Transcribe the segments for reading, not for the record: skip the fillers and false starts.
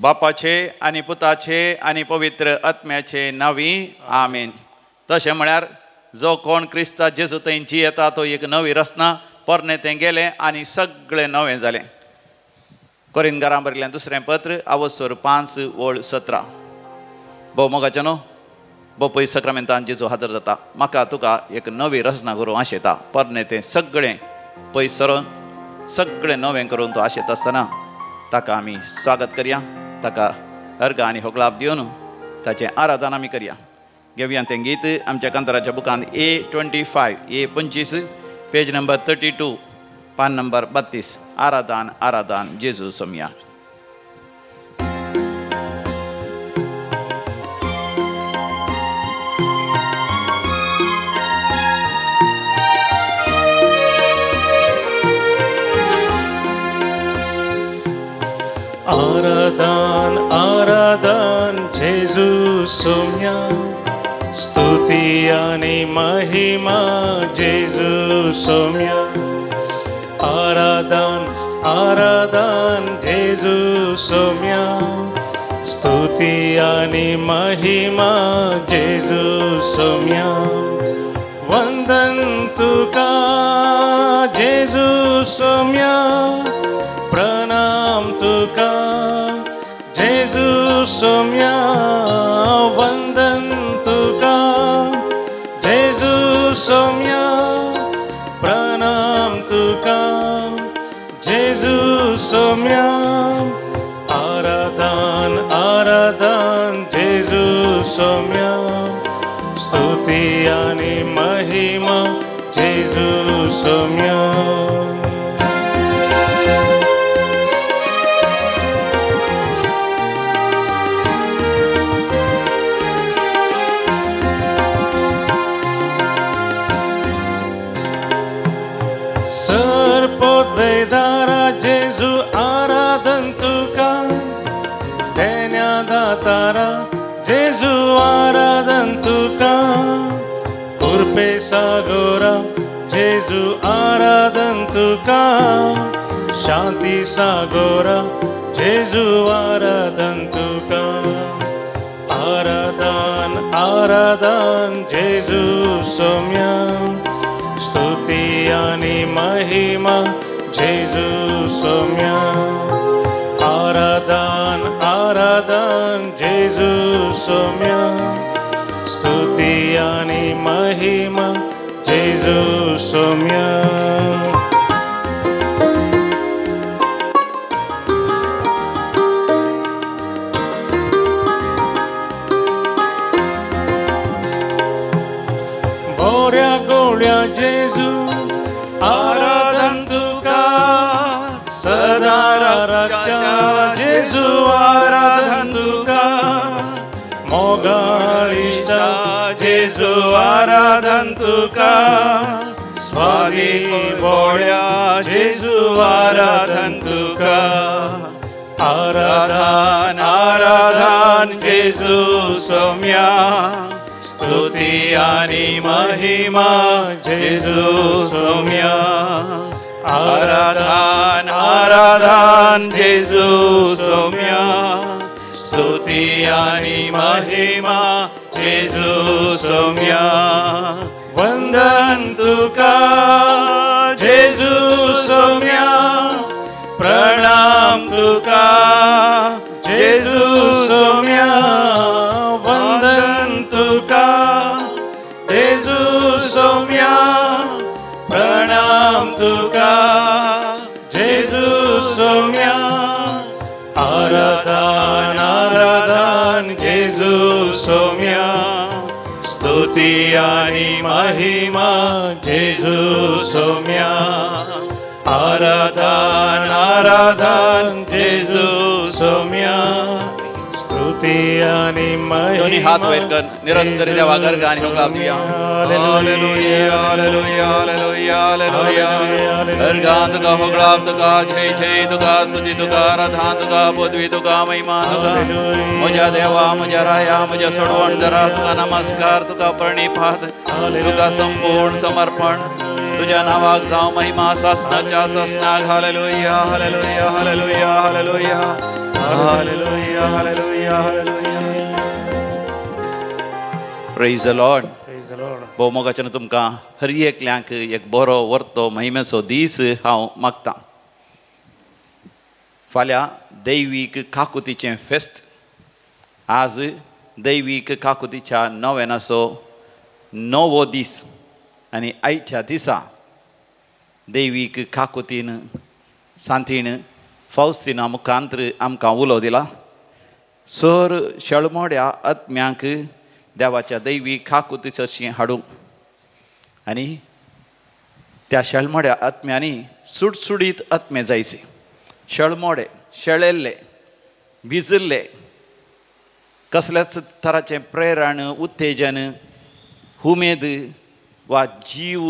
बापाचे आनी पुताचे आनी पवित्र आत्म्याचे नावी आमीन. तशें म्हळ्यार जो कोण क्रिस्ता जेजू थंय जी येता तो एक नवी रचना, पोरणे तें गेलें आनी सगळें नवें जालें. कोरिंथकारां बरयलें दुसरें पत्र आवसोर 5:17. भोव मोगाचे न्हू, भोव पयस सक्रामेंतान जेजू हजर जाता. म्हाका तुका एक नवी रचना करूं आशेता. पोरणे तें सगळें पयस सरोन सगळें नवें करून तो आशेता आसतना ताका आमी स्वागत करया. ताका अर्घ आनी होगलाप दिवन ताचें आराधन आमी करया. घेवया तें गीत आमच्या कांताराच्या बुकांत A25 पेज नंबर 32 पान नंबर 32. आराधन आराधन जेजू सोम्या. आराधन आराधन जेजू सोम्या. स्तुति आणि महिमा जेजू सोम्या. आराधन आराधन जेजू सोम्या. स्तुति आणि महिमा जेजू सोम्या. वंदन तुका जेजू सोम्या. प्रणाम तुका जेजू सोम्या. वंदन तुका जेजू सोम्या. प्रणाम तुका जेजू सोम्या. आराधन आराधन जेजू सोम्या. स्तुति आणि महिमा जेजू सोम्या. वेदारा जेजू आराधन तुका. देण्या दातारा जेजू आराधन तुका. कृपे सागोरा जेजू आराधन तुका. शांती सागोरा जेजू आराधन तुका. आराधन आराधन जेजू सोम्या. स्तुति आणि महिमा जेजू सोम्या. आराधन आराधन जेजू सोम्या. स्तुति आणि महिमा जेजू सोम्या. भोऱ्या गोळ्या जेजू आराधन तुका. सदा राजा जेजू आराधन तुका. मोगाळिष्टा जेजू आराधन तुका. स्वादी बोळ्या जेजू आराधन तुका. आराधन आराधन जेजू सोम्या. स्तुति आणि महिमा जेजू सोम्या. आराधन आराधन जेजू सोम्या. स्तुति आणि महिमा जेजू सोम्या. वंदन तुका जेजू सोम्या. प्रणाम तुका जेजू सोम्या. वंदन तुका जेजू सोम्या. प्रणाम तुका जेजू सोम्या. आराधन आराधन जेजू सोम्या. स्तुति आणि महिमा जेजू सोम्या. आराधन आराधन जेजू सोम्या. स्तुति आणि महिमा. दोन्ही हात वयर कर. निरंतर देवा गर्ग आणि होगलाप दिया. Hallelujah hallelujah hallelujah hallelujah. अर्घ तुका होगलाप तुका जय जय तुका स्तुती तुका आराधन तुका पदवी तुका महिमा तुका. म्हज्या देवा म्हज्या राया म्हज्या सोडवणदारा तुका नमस्कार तुका प्रणिपात तुका संपूर्ण समर्पण. तुझ्या नावाक जावं महिमा सासनाच्या सासनाक. Hallelujah hallelujah hallelujah hallelujah hallelujah hallelujah hallelujah. Praise the Lord. Praise the Lord. भोव मोगाच्यान तुमकां हर एकल्यांक एक बरो वर्तो महिमेचो दीस हांव मागतां. फाल्यां दैवीक काकुतीचें फेस्त. आज दैवीक काकुतीच्या नोवेनाचो 9वो दीस आनी आयच्या दिसा दैवीक काकुतीन सांतीन फौस्तिना मुखांतर आमकां उलो दिला. सर शळमोड्या आत्म्यांक देवाच्या दैवीक काकुतीचें हाडूंक आनी त्या शळमोड्या आत्म्यांनी सुटसुडीत आत्मे जायचे. शळमोडे शेळेल्ले भिजल्ले कसल्याच तराचें प्रेरण उत्तेजन उमेद वा जीव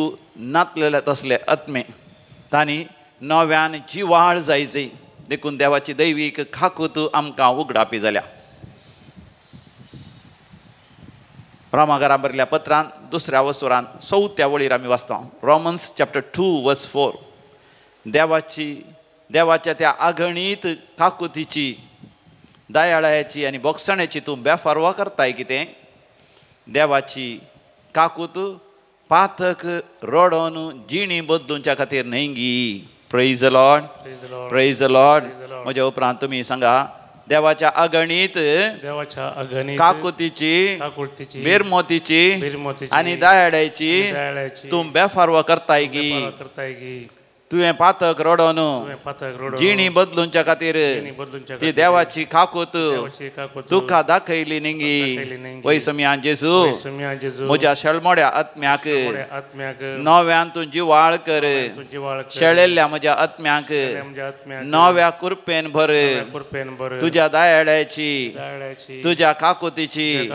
नातलेले तसले आत्मे तांणी नव्यान जिवाळ जायचे देखून देवाची दैवीक काकूत आमकां उगडापी जाल्या. रोमाकारां बरयल्या पत्रांत 2ऱ्या वसुरांत 4थ्या वळीर आमी वाचता. Romans chapter 2:4. देवाच्या त्या अगणीत काकुतीची दयाळाची आनी बोगसण्याची तूं बेफारवा करताय कितें. देवाची काकूत पातक रडोन जिणी बदलूंच्या खातीर न्हयंगी. Praise the Lord. Praise the Lord. म्हज्या उपरांत तुमी सांगा देवाच्या अगणीत काकुतीची बिरमोतीची आनी दयाळाची तूं बेफारवा करताय की. तुवें पातक रडोन जिणी बदलूंच्या खातीर ती देवाची काकूत तुका दाखयली न्ही. वय समियान जेजू म्हज्या शळमोड्या आत्म्याक नव्यान तूं जिवाळ कर. शेळेल्ल्या म्हज्या आत्म्याक नव्या कुरपेन भर. तुज्या दयाळाची तुज्या काकुतीची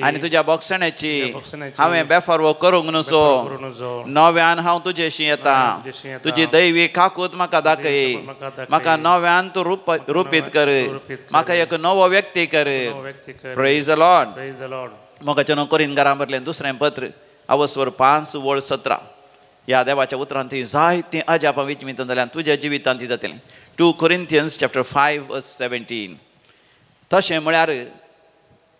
आनी तुज्या बोगसण्याची हांवें बेफारवो करूंक नसो. नव्यान हांव तुजेशी येता. तुजी दैवीक काकूत म्हाका दाखय. म्हाका नव्यान तूं रुपीत कर. म्हाका एक नवो व्यक्ती कर. Praise the Lord. मोगाच्या कोरिंथकारां बरयलें 2रें पत्र अवस्वर 5:17. ह्या देवाच्या उतरांत जायतीं अजापां विचमितां जाल्यार तुज्या जिवितांत ती जातलीं. 2 Corinthians chapter 5:17. तशें म्हळ्यार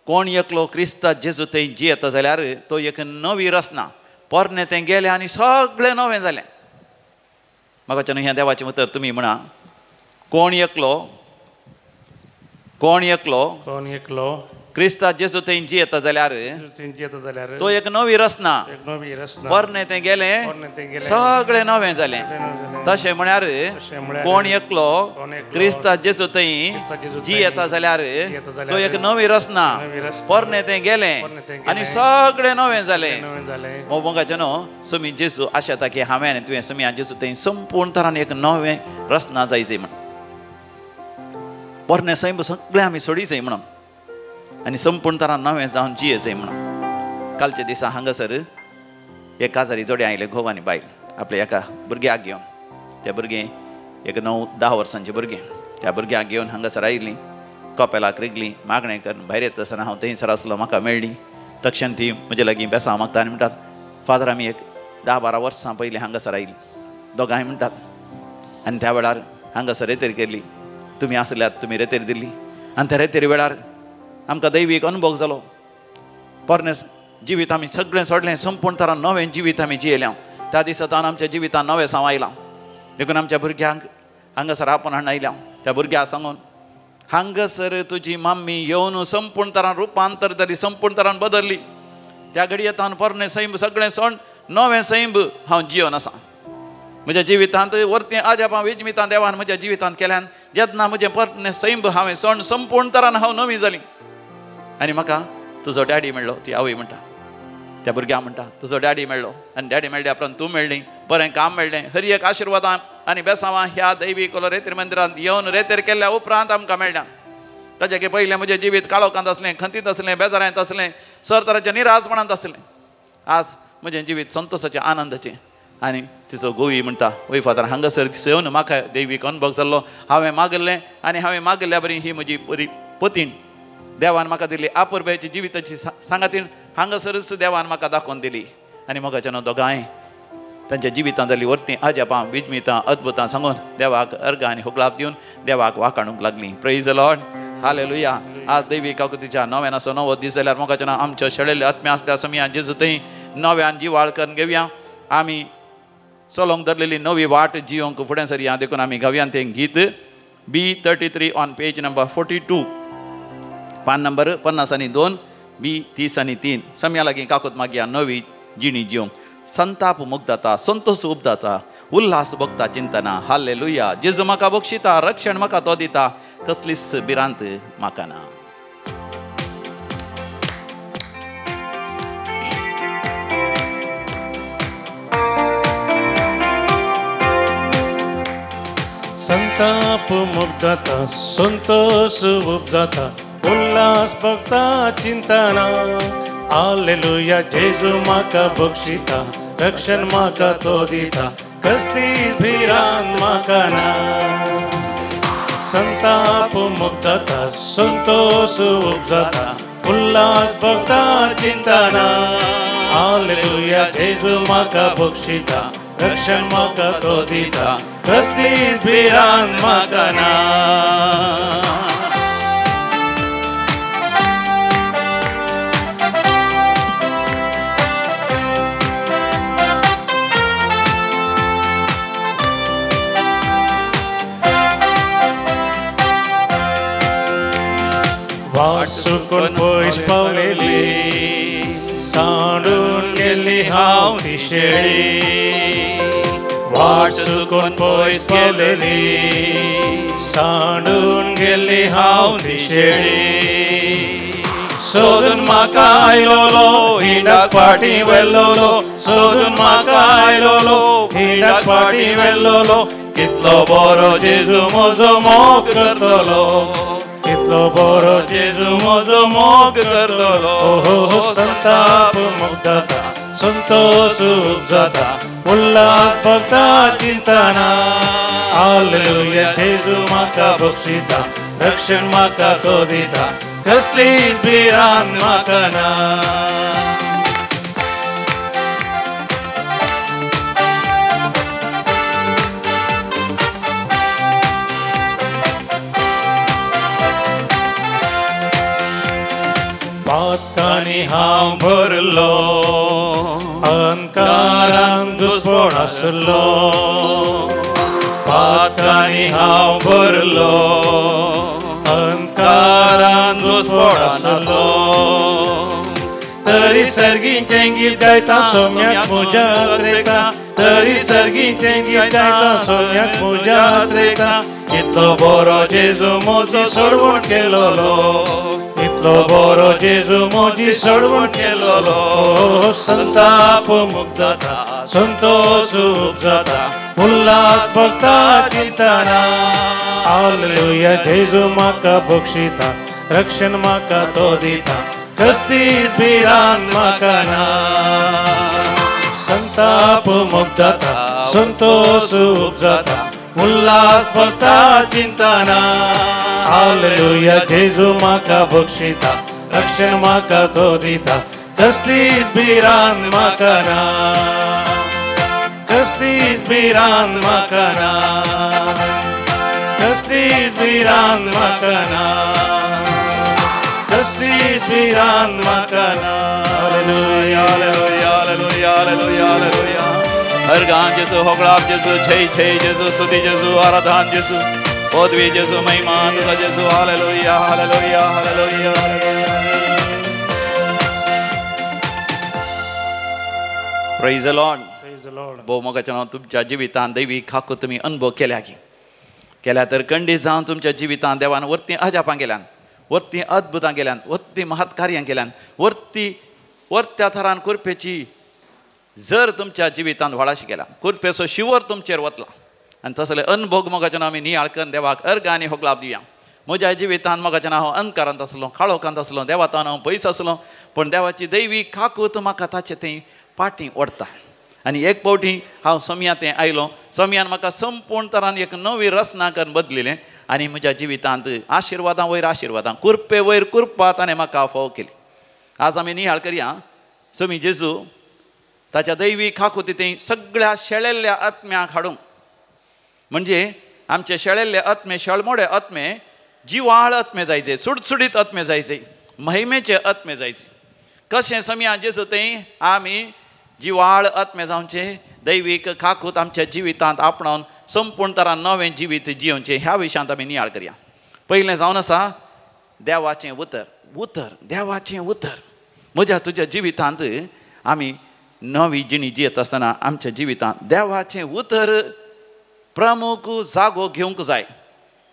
कोण एकलो क्रिस्तांत जेजू थंय जियेता जाल्यार तो एक नवी रचना. पोरणे तें गेलें आनी सगळें नवें जालें. म्हाका हें देवाचें उतर तुमी म्हणा कोण एकलो क्रिस्तांत जेजू थंय जियेता जाल्यार तो एक नवी रचना. पोरणे तें गेलें सगळें नवें जालें. तशें म्हळ्यार कोण एकलो क्रिस्तांत जेजू थंय जियेता जाल्यार तो एक नवी रचना. पोरणे तें गेलें आनी सगळें नवें जालें. मोगाच्या न्हू समी जेजू आशेता की हांवें आनी तुवें समियान जेजू थंय संपूर्ण तरान एक नवें रचना जायचें म्हण. पोरणे सैम सगळें आमी सोडीचें म्हणून आनी संपूर्ण तरान नवें जावन जियेचें म्हणून. कालच्या दिसा हांगासर एक काजारी जोडे आयले घोव आनी बायल आपल्या एका भुरग्याक घेवन. त्या भुरगें एक 9-10 वर्सांचें भुरगें. त्या भुरग्याक घेवन हांगासर आयलीं. कपेलाक रिगलीं मागणें करून भायर येता आसतना हांव थंयसर आसलो. म्हाका मेळ्ळी. तक्षण ती म्हजे लागीं बेसांव मागता आनी म्हणटात फादर आमी एक 10-12 वर्सां पयलीं हांगासर आयलीं दोगांय म्हणटात. आनी त्या वेळार हांगासर रेतेर केल्ली. तुमी आसल्यात तुमी रेतेर दिल्ली आनी त्या रेतेर वेळार आमकां दैवीक अनुभव जालो. पोरणे जिवीत आमी सगळें सोडलें. संपूर्ण तरान नवें जिवीत आमी जियेल्या. त्या दिसांतान आमच्या जिवितान नवें सांव आयलां. देखून आमच्या भुरग्यांक हांगासर आपूण हाडून आयल्या. त्या भुरग्याक सांगून हांगासर तुजी मम्मी येवन संपूर्ण तरान रुपांतर जाली. संपूर्ण तरान बदलली. त्या घडयेंतान पोरणे सैम सगळें सोड नवें सैम हांव जियोन आसां. म्हज्या जिवितांत वर्तें अजापां विजमितां देवान म्हज्या जिवितांत केल्यान जेन्ना म्हजें पोरणे सैम हांवें सोड संपूर्ण तरान हांव नवी जाली. आनी म्हाका तुजो डॅडी मेळ्ळो. ती आवय म्हणटा. त्या भुरग्याक म्हणटा तुजो डॅडी मेळ्ळो. आनी डॅडी मेळ्ळ्या उपरांत तूं मेळ्ळी. बरें काम मेळ्ळें. हर एक आशिर्वादां आनी बेसांवां ह्या दैवीक रेतेर मंदिरांत येवन रेतेर केल्ल्या उपरांत आमकां मेळ्ळ्या. ताचे पयलें म्हजें जिवीत काळोखांत असलें, खंतीत असलें, बेजारांत असलें, सर तराच्या निरासपणांत असलें. आज म्हजें जिवीत संतोशाचें आनंदाचें. आनी तिचो गोवी म्हणटा वय फादर हांगासर येवन म्हाका दैवीक अनुभव जाल्लो. हांवें मागल्लें आनी हांवें मागल्ल्या बरी ही म्हजी बरी पतीण देवान म्हाका दिली. आपुरबायेची जिविताची सांगातीन हांगासरच देवान म्हाका दाखोवन दिली. आनी मोगाच्या दोगांय तांच्या जिवितांतली वर्ती अजापां विजमितां अद्भुतां सांगून देवाक अर्घ आनी होगलाप दिवन देवाक वाखाणूंक लागलीं. Praise the Lord. हालेलुया. आज दैवी काकुतीच्या नव्यान असो नवो दीस जाल्यार मोगाचें नांव आमच्या शेळिल्ले आत्म्या आसल्या समयान जेजू थंय नव्यान जिवाळ करून घेवया. आमी चलोंक धरलेली नवी वाट जियोंक फुडें सरया देखून आमी गावयान तें गीत B33 ऑन पेज नंबर 42 पान नंबर 52 B30 समया लागीं काकूत मागया नवी जिणी जियोंक. संताप मुक्ताता संतोष उपदाता उल्हास भोगता चिंतना. हालेलुया. जेजू म्हाका बक्षिता रक्षण म्हाका तो दिता कसलीच भिरांत म्हाका ना. संताप मुक्ताता संतोष उपजाता उल्हास भोगता चिंतना. हालेलुया. जेजू म्हाका बक्षिता रक्षण म्हाका तो दिता कसलीच भिरांत म्हाका ना. संताप मुक्ताता संतोष उपजाता उल्हास भोगता चिंतना. हालेलुया. जेजू म्हाका बक्षिता रक्षण म्हाका तो दिता कसलीच भिरांत म्हाका ना. वाट चुकून पयस पावलेली सांडून गेली हांव ती शेळी. वाट चुकून पयस गेलेली सांडून गेली हांव ती शेळी. सोदून म्हाका आयलोलो हिंडाक पाटी वेल्लोलो सोदून म्हाका आयलोलो हिंडाक पाटी वेल्लोलो. कितलो बरो जेजू म्हजो मोग करतलो कितलो बरो जेजू म्हजो मोग करतलो. ओहो संताप मुक्ताता संतोष उपजाता उल्हास भोगता चिंतना. हालेलुया. जेजू म्हाका बक्षिता रक्षण म्हाका तो दिता कसलीच भिरांत म्हाका ना. पातकांनी हांव भरलो अंकारान दुस्पण आसलो. पातकांनी हांव भरलो अंकारान दुस्पण आसलो. तरी सर्गीचें गीत गायता सोम्याक म्हज्या हात्रेका तरी सर्गीचें गीत गायता सोम्याक म्हज्या हात्रेका. कितलो बरो जेजू म्हजो सोडवण केलोलो कितलो बरो जेजू म्हजी सोडवण केलोलो. संताप मुक्ताता संतोष उपजाता उल्हास भोगता चिंतना. हालेलुया. जेजू म्हाका बक्षिता रक्षण म्हाका तो दिता कसलीच भिरांत म्हाका ना. संताप मुक्ताता संतोष उपजाता उल्हास भोगता चिंतना. हालेलुया. जेजू म्हाका बक्षिता रक्षण म्हाका तो दिता कसलीच भिरांत म्हाका ना. कसलीच भिरांत म्हाका ना. कसलीच भिरांत म्हाका ना. कसलीच भिरांत म्हाका ना. Hallelujah. Hallelujah. Hallelujah. Hallelujah. Hallelujah. Organ जेजू होगळाप जेजू जय जय जेजू स्तुती जेजू आराधन जेजू पदवी जेजू महिमा तुका जेजू. Hallelujah. Hallelujah. Hallelujah. Praise the Lord. भोव मोगाचें नांव तुमच्या जिवितांत दैवी खाकू तुमी अनुभव केल्या तर खंडीत जावन तुमच्या जिवितांत देवान वर्ती अजापां गेल्यान वर्ती अद्भुतां केल्यान वर्ती महत्कार्यां केल्यान वर्त्या थरान कुरपेची जर तुमच्या जिवितांत व्हडाशी केला कुरपेचो शिवर तुमचेर वतला आनी तसले अनुभव मोगाचें नांव आमी नियाळ करून देवाक अर्घ आनी होगलाप दिवया. म्हज्या जिवितांत मोगाचें नांव अंधकारांत आसलो काळोखांत आसलो देवातान हांव पयस आसलो पूण देवाची दैवी खाकूत म्हाका ताचे थंय पाटी ओडता. आनी एक फावटी हांव समया थंय आयलो समयान म्हाका संपूर्ण तरान एक नवी रचना करून बदलिलें आनी म्हज्या जिवितांत आशिर्वादां वयर आशिर्वादां कुरपे वयर कुरपा ताणें म्हाका फोव केली. आज आमी नियाळ करया. समी जेजू ताच्या दैवीक हाकुती सगळ्या शेळेल्ल्या आत्म्याक हाडूंक, म्हणजे आमचे शेळेल्ले आत्मे, शेळमोडे आत्मे जिवाळ आत्मे जायचे, सुटसुडीत आत्मे जायचे, महिमेचे आत्मे जायचे. कशें समया जेसू थंय आमी जिवाळ आत्मे जावचे, दैवीक खाकूत आमच्या जिवितांत आपणावन संपूर्ण तरान नवें जिवीत जियोवचें, ह्या विशयांत आमी नियाळ करया. पयलें जावन आसा देवाचें उतर. उतर, देवाचें उतर. म्हज्या तुज्या जिवितांत आमी नवी जिणी जियेत आसतना आमच्या जिवितांत देवाचें उतर प्रमुख जागो घेवंक जाय.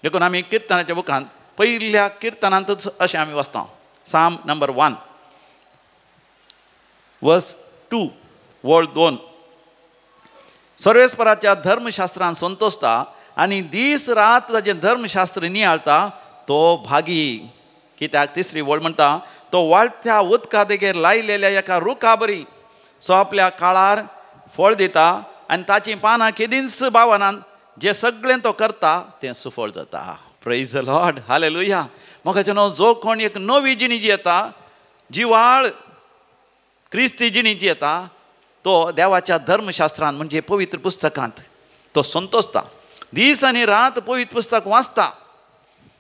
देखून आमी किर्तनाच्या बुकांत पयल्या किर्तनांतच अशें आमी वाचता. साम नंबर 1 वर्स 2 वळ 2. सर्वेस्पराच्या धर्मशास्त्रान संतोषता आनी दीस रात ताचें धर्मशास्त्र नियाळता तो भागी. कित्याक तिसरी वळ म्हणटा, तो वाळत्या उदका देगेर लायलेल्या एका रुखा बरी, सो आपल्या काळार फळ दिता आनी ताची पानां केदींच बावनान, जे सगळें तो करता तें सुफळ जाता. Praise the Lord, hallelujah. म्हाका न्हू, जो कोण एक नवी जिणी जियेता, जिवाळ क्रिस्ती जिणी जियेता, तो देवाच्या धर्मशास्त्रान म्हणजे पवित्र पुस्तकांत तो संतोषता. दीस आनी रात पवित्र पुस्तक वाचता,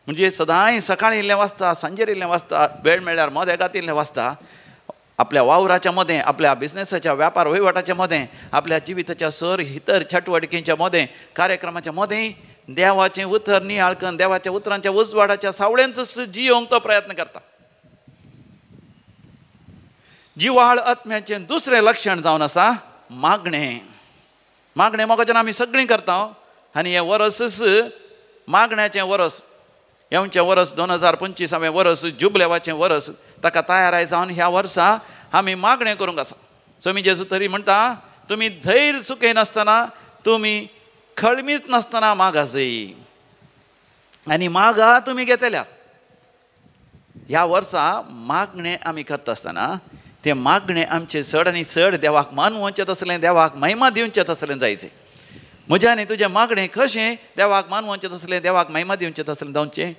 म्हणजे सदांय सकाळीं इल्लें वाचता, सांजेर इल्लें वाचता, वेळ मेळ्ळ्यार मोदेगात इल्लें वाचता. आपल्या वावराच्या मदें, आपल्या बिझनेसाच्या व्यापार वहिवाटाच्या मदें, आपल्या जिविताच्या सर इतर चटवटिकेच्या मदें, कार्यक्रमाच्या मदें देवाचें उतर नियाळ करून देवाच्या उतरांच्या उजवाडाच्या सावळेंतच जियोंक तो प्रयत्न करता. जिवाळ आत्म्याचें दुसरें लक्षण जावन आसा मागणें. मागणें मोगाच्यान आमी सगळीं करता, आनी हें वर्सच मागण्याचें वर्स, येवचें वर्स 2025 वर्स जुबलेवाचें वर्स, ताका तयाराय जावन ह्या वर्सा आमी मागणें करूंक आसा. समी जेजू तरी म्हणटा, तुमी धैर्य सुखय नासतना, तुमी खळमीच नासतना मागा जाय, आनी मागा तुमी घेतल्यात. ह्या वर्सा मागणें आमी करता आसतना तें मागणें आमचें चड आनी चड देवाक मानवचें तसलें, देवाक महिमा दिवचें तसलें जायचें. म्हजें आनी तुजें मागणें कशें देवाक मानवचें तसलें, देवाक महिमा दिवचें तसलें जावचें.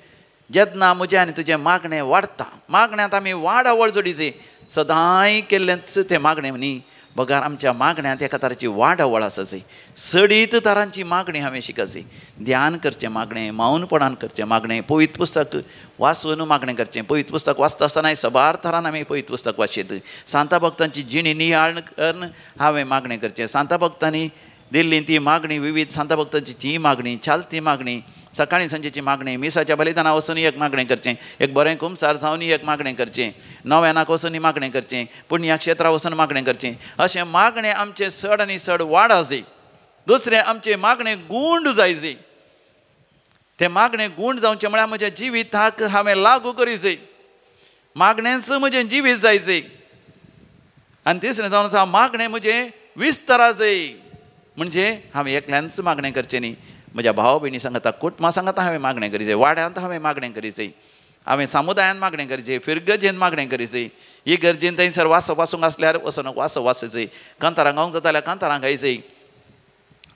जेन्ना म्हजें आनी तुजें मागणें वाडटा, मागण्यांत आमी वाड आवड जोडिची, सदांय केल्लेंच तें मागणें न्ही, बगार आमच्या मागण्यांत एका तराची वाड आवड आसाची. सडीत तरांची मागणी हांवें शिकची. ध्यान करचें मागणें, मौनपणान करचें मागणें, पवित्र पुस्तक वाचून मागणें करचें. पवित्र पुस्तक वाचता आसतना सबार तरान आमी पवित्र पुस्तक वाचयत. सांता भक्तांची जिणी नियाळ करून हांवें मागणें करचें. सांता भक्तांनी दिल्ली ती मागणी, विविध सांता भक्तांची ती मागणी, चालती मागणी, सकाळीं सांजेची मागणी, मिसाच्या बलिदाना वचून एक मागणें करचें, एक बरें कुमसार जावन एक मागणें करचें, नव्यानाक वचून मागणें करचें, पुण्या क्षेत्रां वचून मागणें करचें. अशें मागणें आमचें चड आनी चड वाडा जाय. दुसरें आमचें मागणें गूंड जायचें. तें मागणें गूंड जावचें म्हळ्यार म्हज्या जिविताक हांवें लागू करीत जाय, मागणेंच म्हजें जिवीत जायचें. आनी तिसरें जावन आसा मागणें म्हजें विस्तारा जाय, म्हणजे हांवें एकल्यानच मागणें करचें न्ही, म्हज्या भाव भयणी सांगता, कुटुंबा सांगता हांवें मागणें करीत जाय, वाड्यांत हांवें मागणें करीत जाय, हांवें समुदायांत मागणें करीत जाय, फिरगजेन मागणें करीत जाय. ही गरजेन थंयसर वाचूंक आसल्यार वचून वाचूंक जाय, कांतारां गावंक जाता जाल्यार कांतारां गाय जाय.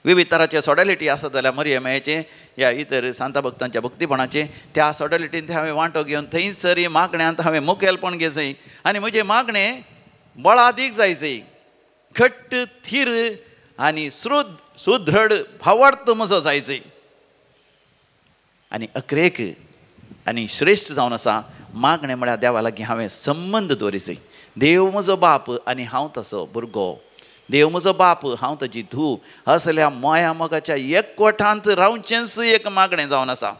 विविध तरांचे सॉडॅलिटी आसत जाल्यार मरियमेचे ह्या इतर सांता भक्तांच्या भक्तीपणाचे त्या सॉडॅलिटीन हांवें वांटो घेवन थंयसर ही मागण्यांत हांवें मुखेलपण घेवं जाय. आनी म्हजें मागणें बळादीक जायचें, घट्ट थीर आनी सुदृढ भावार्थ म्हजो जायचें. आनी अक्रेक आनी श्रेश्ठ जावन आसा मागणें म्हळ्यार देवा लागीं हांवें संबंद दवरिचें. देव म्हजो बाप आनी हांव ताचो भुरगो, देव म्हजो बाप हांव ताची धूव, असल्या मोया मोगाच्या एकवटांत रावचेंच एक मागणें जावन आसा.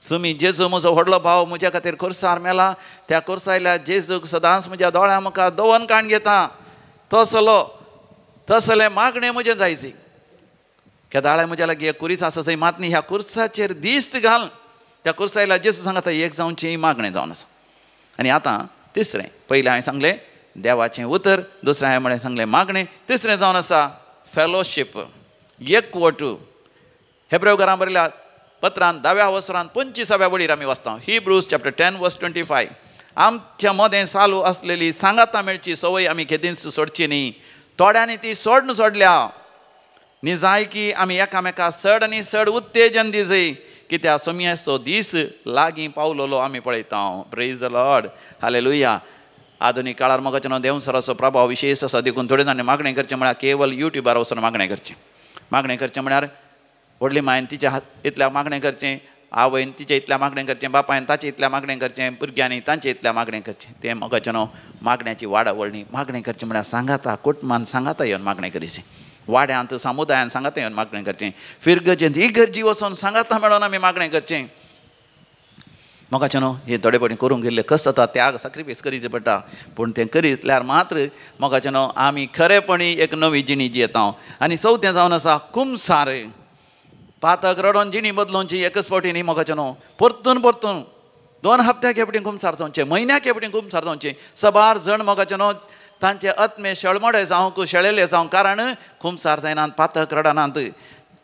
सुमी जेजू म्हजो व्हडलो भाव म्हज्या खातीर खुर्सार मेला, त्या खुर्सायल्या जेजूक सदांच म्हज्या दोळ्या मुखार दवन काण घेता, तसलें मागणें म्हजें जायचें. केदाळे म्हज्या लागीं एक कुरीस आसा जंय मातनी ह्या कुर्साचेर दिश्ट घाल, त्या कुर्सायल्या जेजू सांगता एक जावचें मागणें जावन आसा. आनी आतां तिसरें, पयलें हांवें सांगलें देवाचें उतर, दुसरें हांवें म्हळें सांगलें मागणें, तिसरें जावन आसा फेलोशीप, एकवट. हेब्रेव घरां बरयल्या पत्रांत 10व्या वसरांत 25व्या वळीर आमी वाचता. हिब्रूज चॅप्टर 10 वर्स 25. आमच्या मदें चालू आसलेली सांगाता मेळची संवय आमी केदींच सोडची न्ही. थोड्यांनी ती सोडल्या, निजायकी आमी एकामेकाक चड आनी चड उत्तेजन दिजय, कित्याक समयाचो दीस लागीं पावलोलो आमी पळयता. Praise the Lord, hallelujah. आधुनिक काळार म्हाका देवसराचो प्रभाव विशेष आसा देखून थोडे जाणांनी मागणें करचें म्हळ्यार केवळ युट्यूबार वचून मागणें करचें म्हळ्यार व्हडली मायन तिच्या इतल्या मागणें करचें, आवयन तिचे इतल्या मागणें करचें, बापायन ताचे इतल्या मागणें करचें, भुरग्यांनी तांचे इतल्या मागणें करचें. तें म्हाका मागण्याची वाडावळ न्ही. मागणें करचें म्हळ्यार सांगाता कुटुंबान सांगाता येवन मागणें करचें, वाड्यांत समुदायान सांगाता येवन मागणें करचें, फिरगजेंत इगर्जी वचून सांगाता मेळोन आमी मागणें करचें. म्हाका हे थोडे पटी करूंक गेल्ले कस जाता, त्याग सॅक्रिफायस करचें पडटा. पूण तें करीतल्यार मात्र म्हाका आमी खरेपणी एक नवी जिणी जियेता. आनी चवथें जावन आसा कुमसार. पातक रडोन जिणी बदलोवची एकच फावटी न्ही. म्हाका परतून 2 हप्त्याक हे फावटी कुमसार जावचें, म्हयन्याक हे फावटी कुमसार जावचें. सबार जण म्हाका तांचे आत्मे शेळमोडे जावंक शेळेले जावंक कारण कुमसार जायनात, पातक रडनात.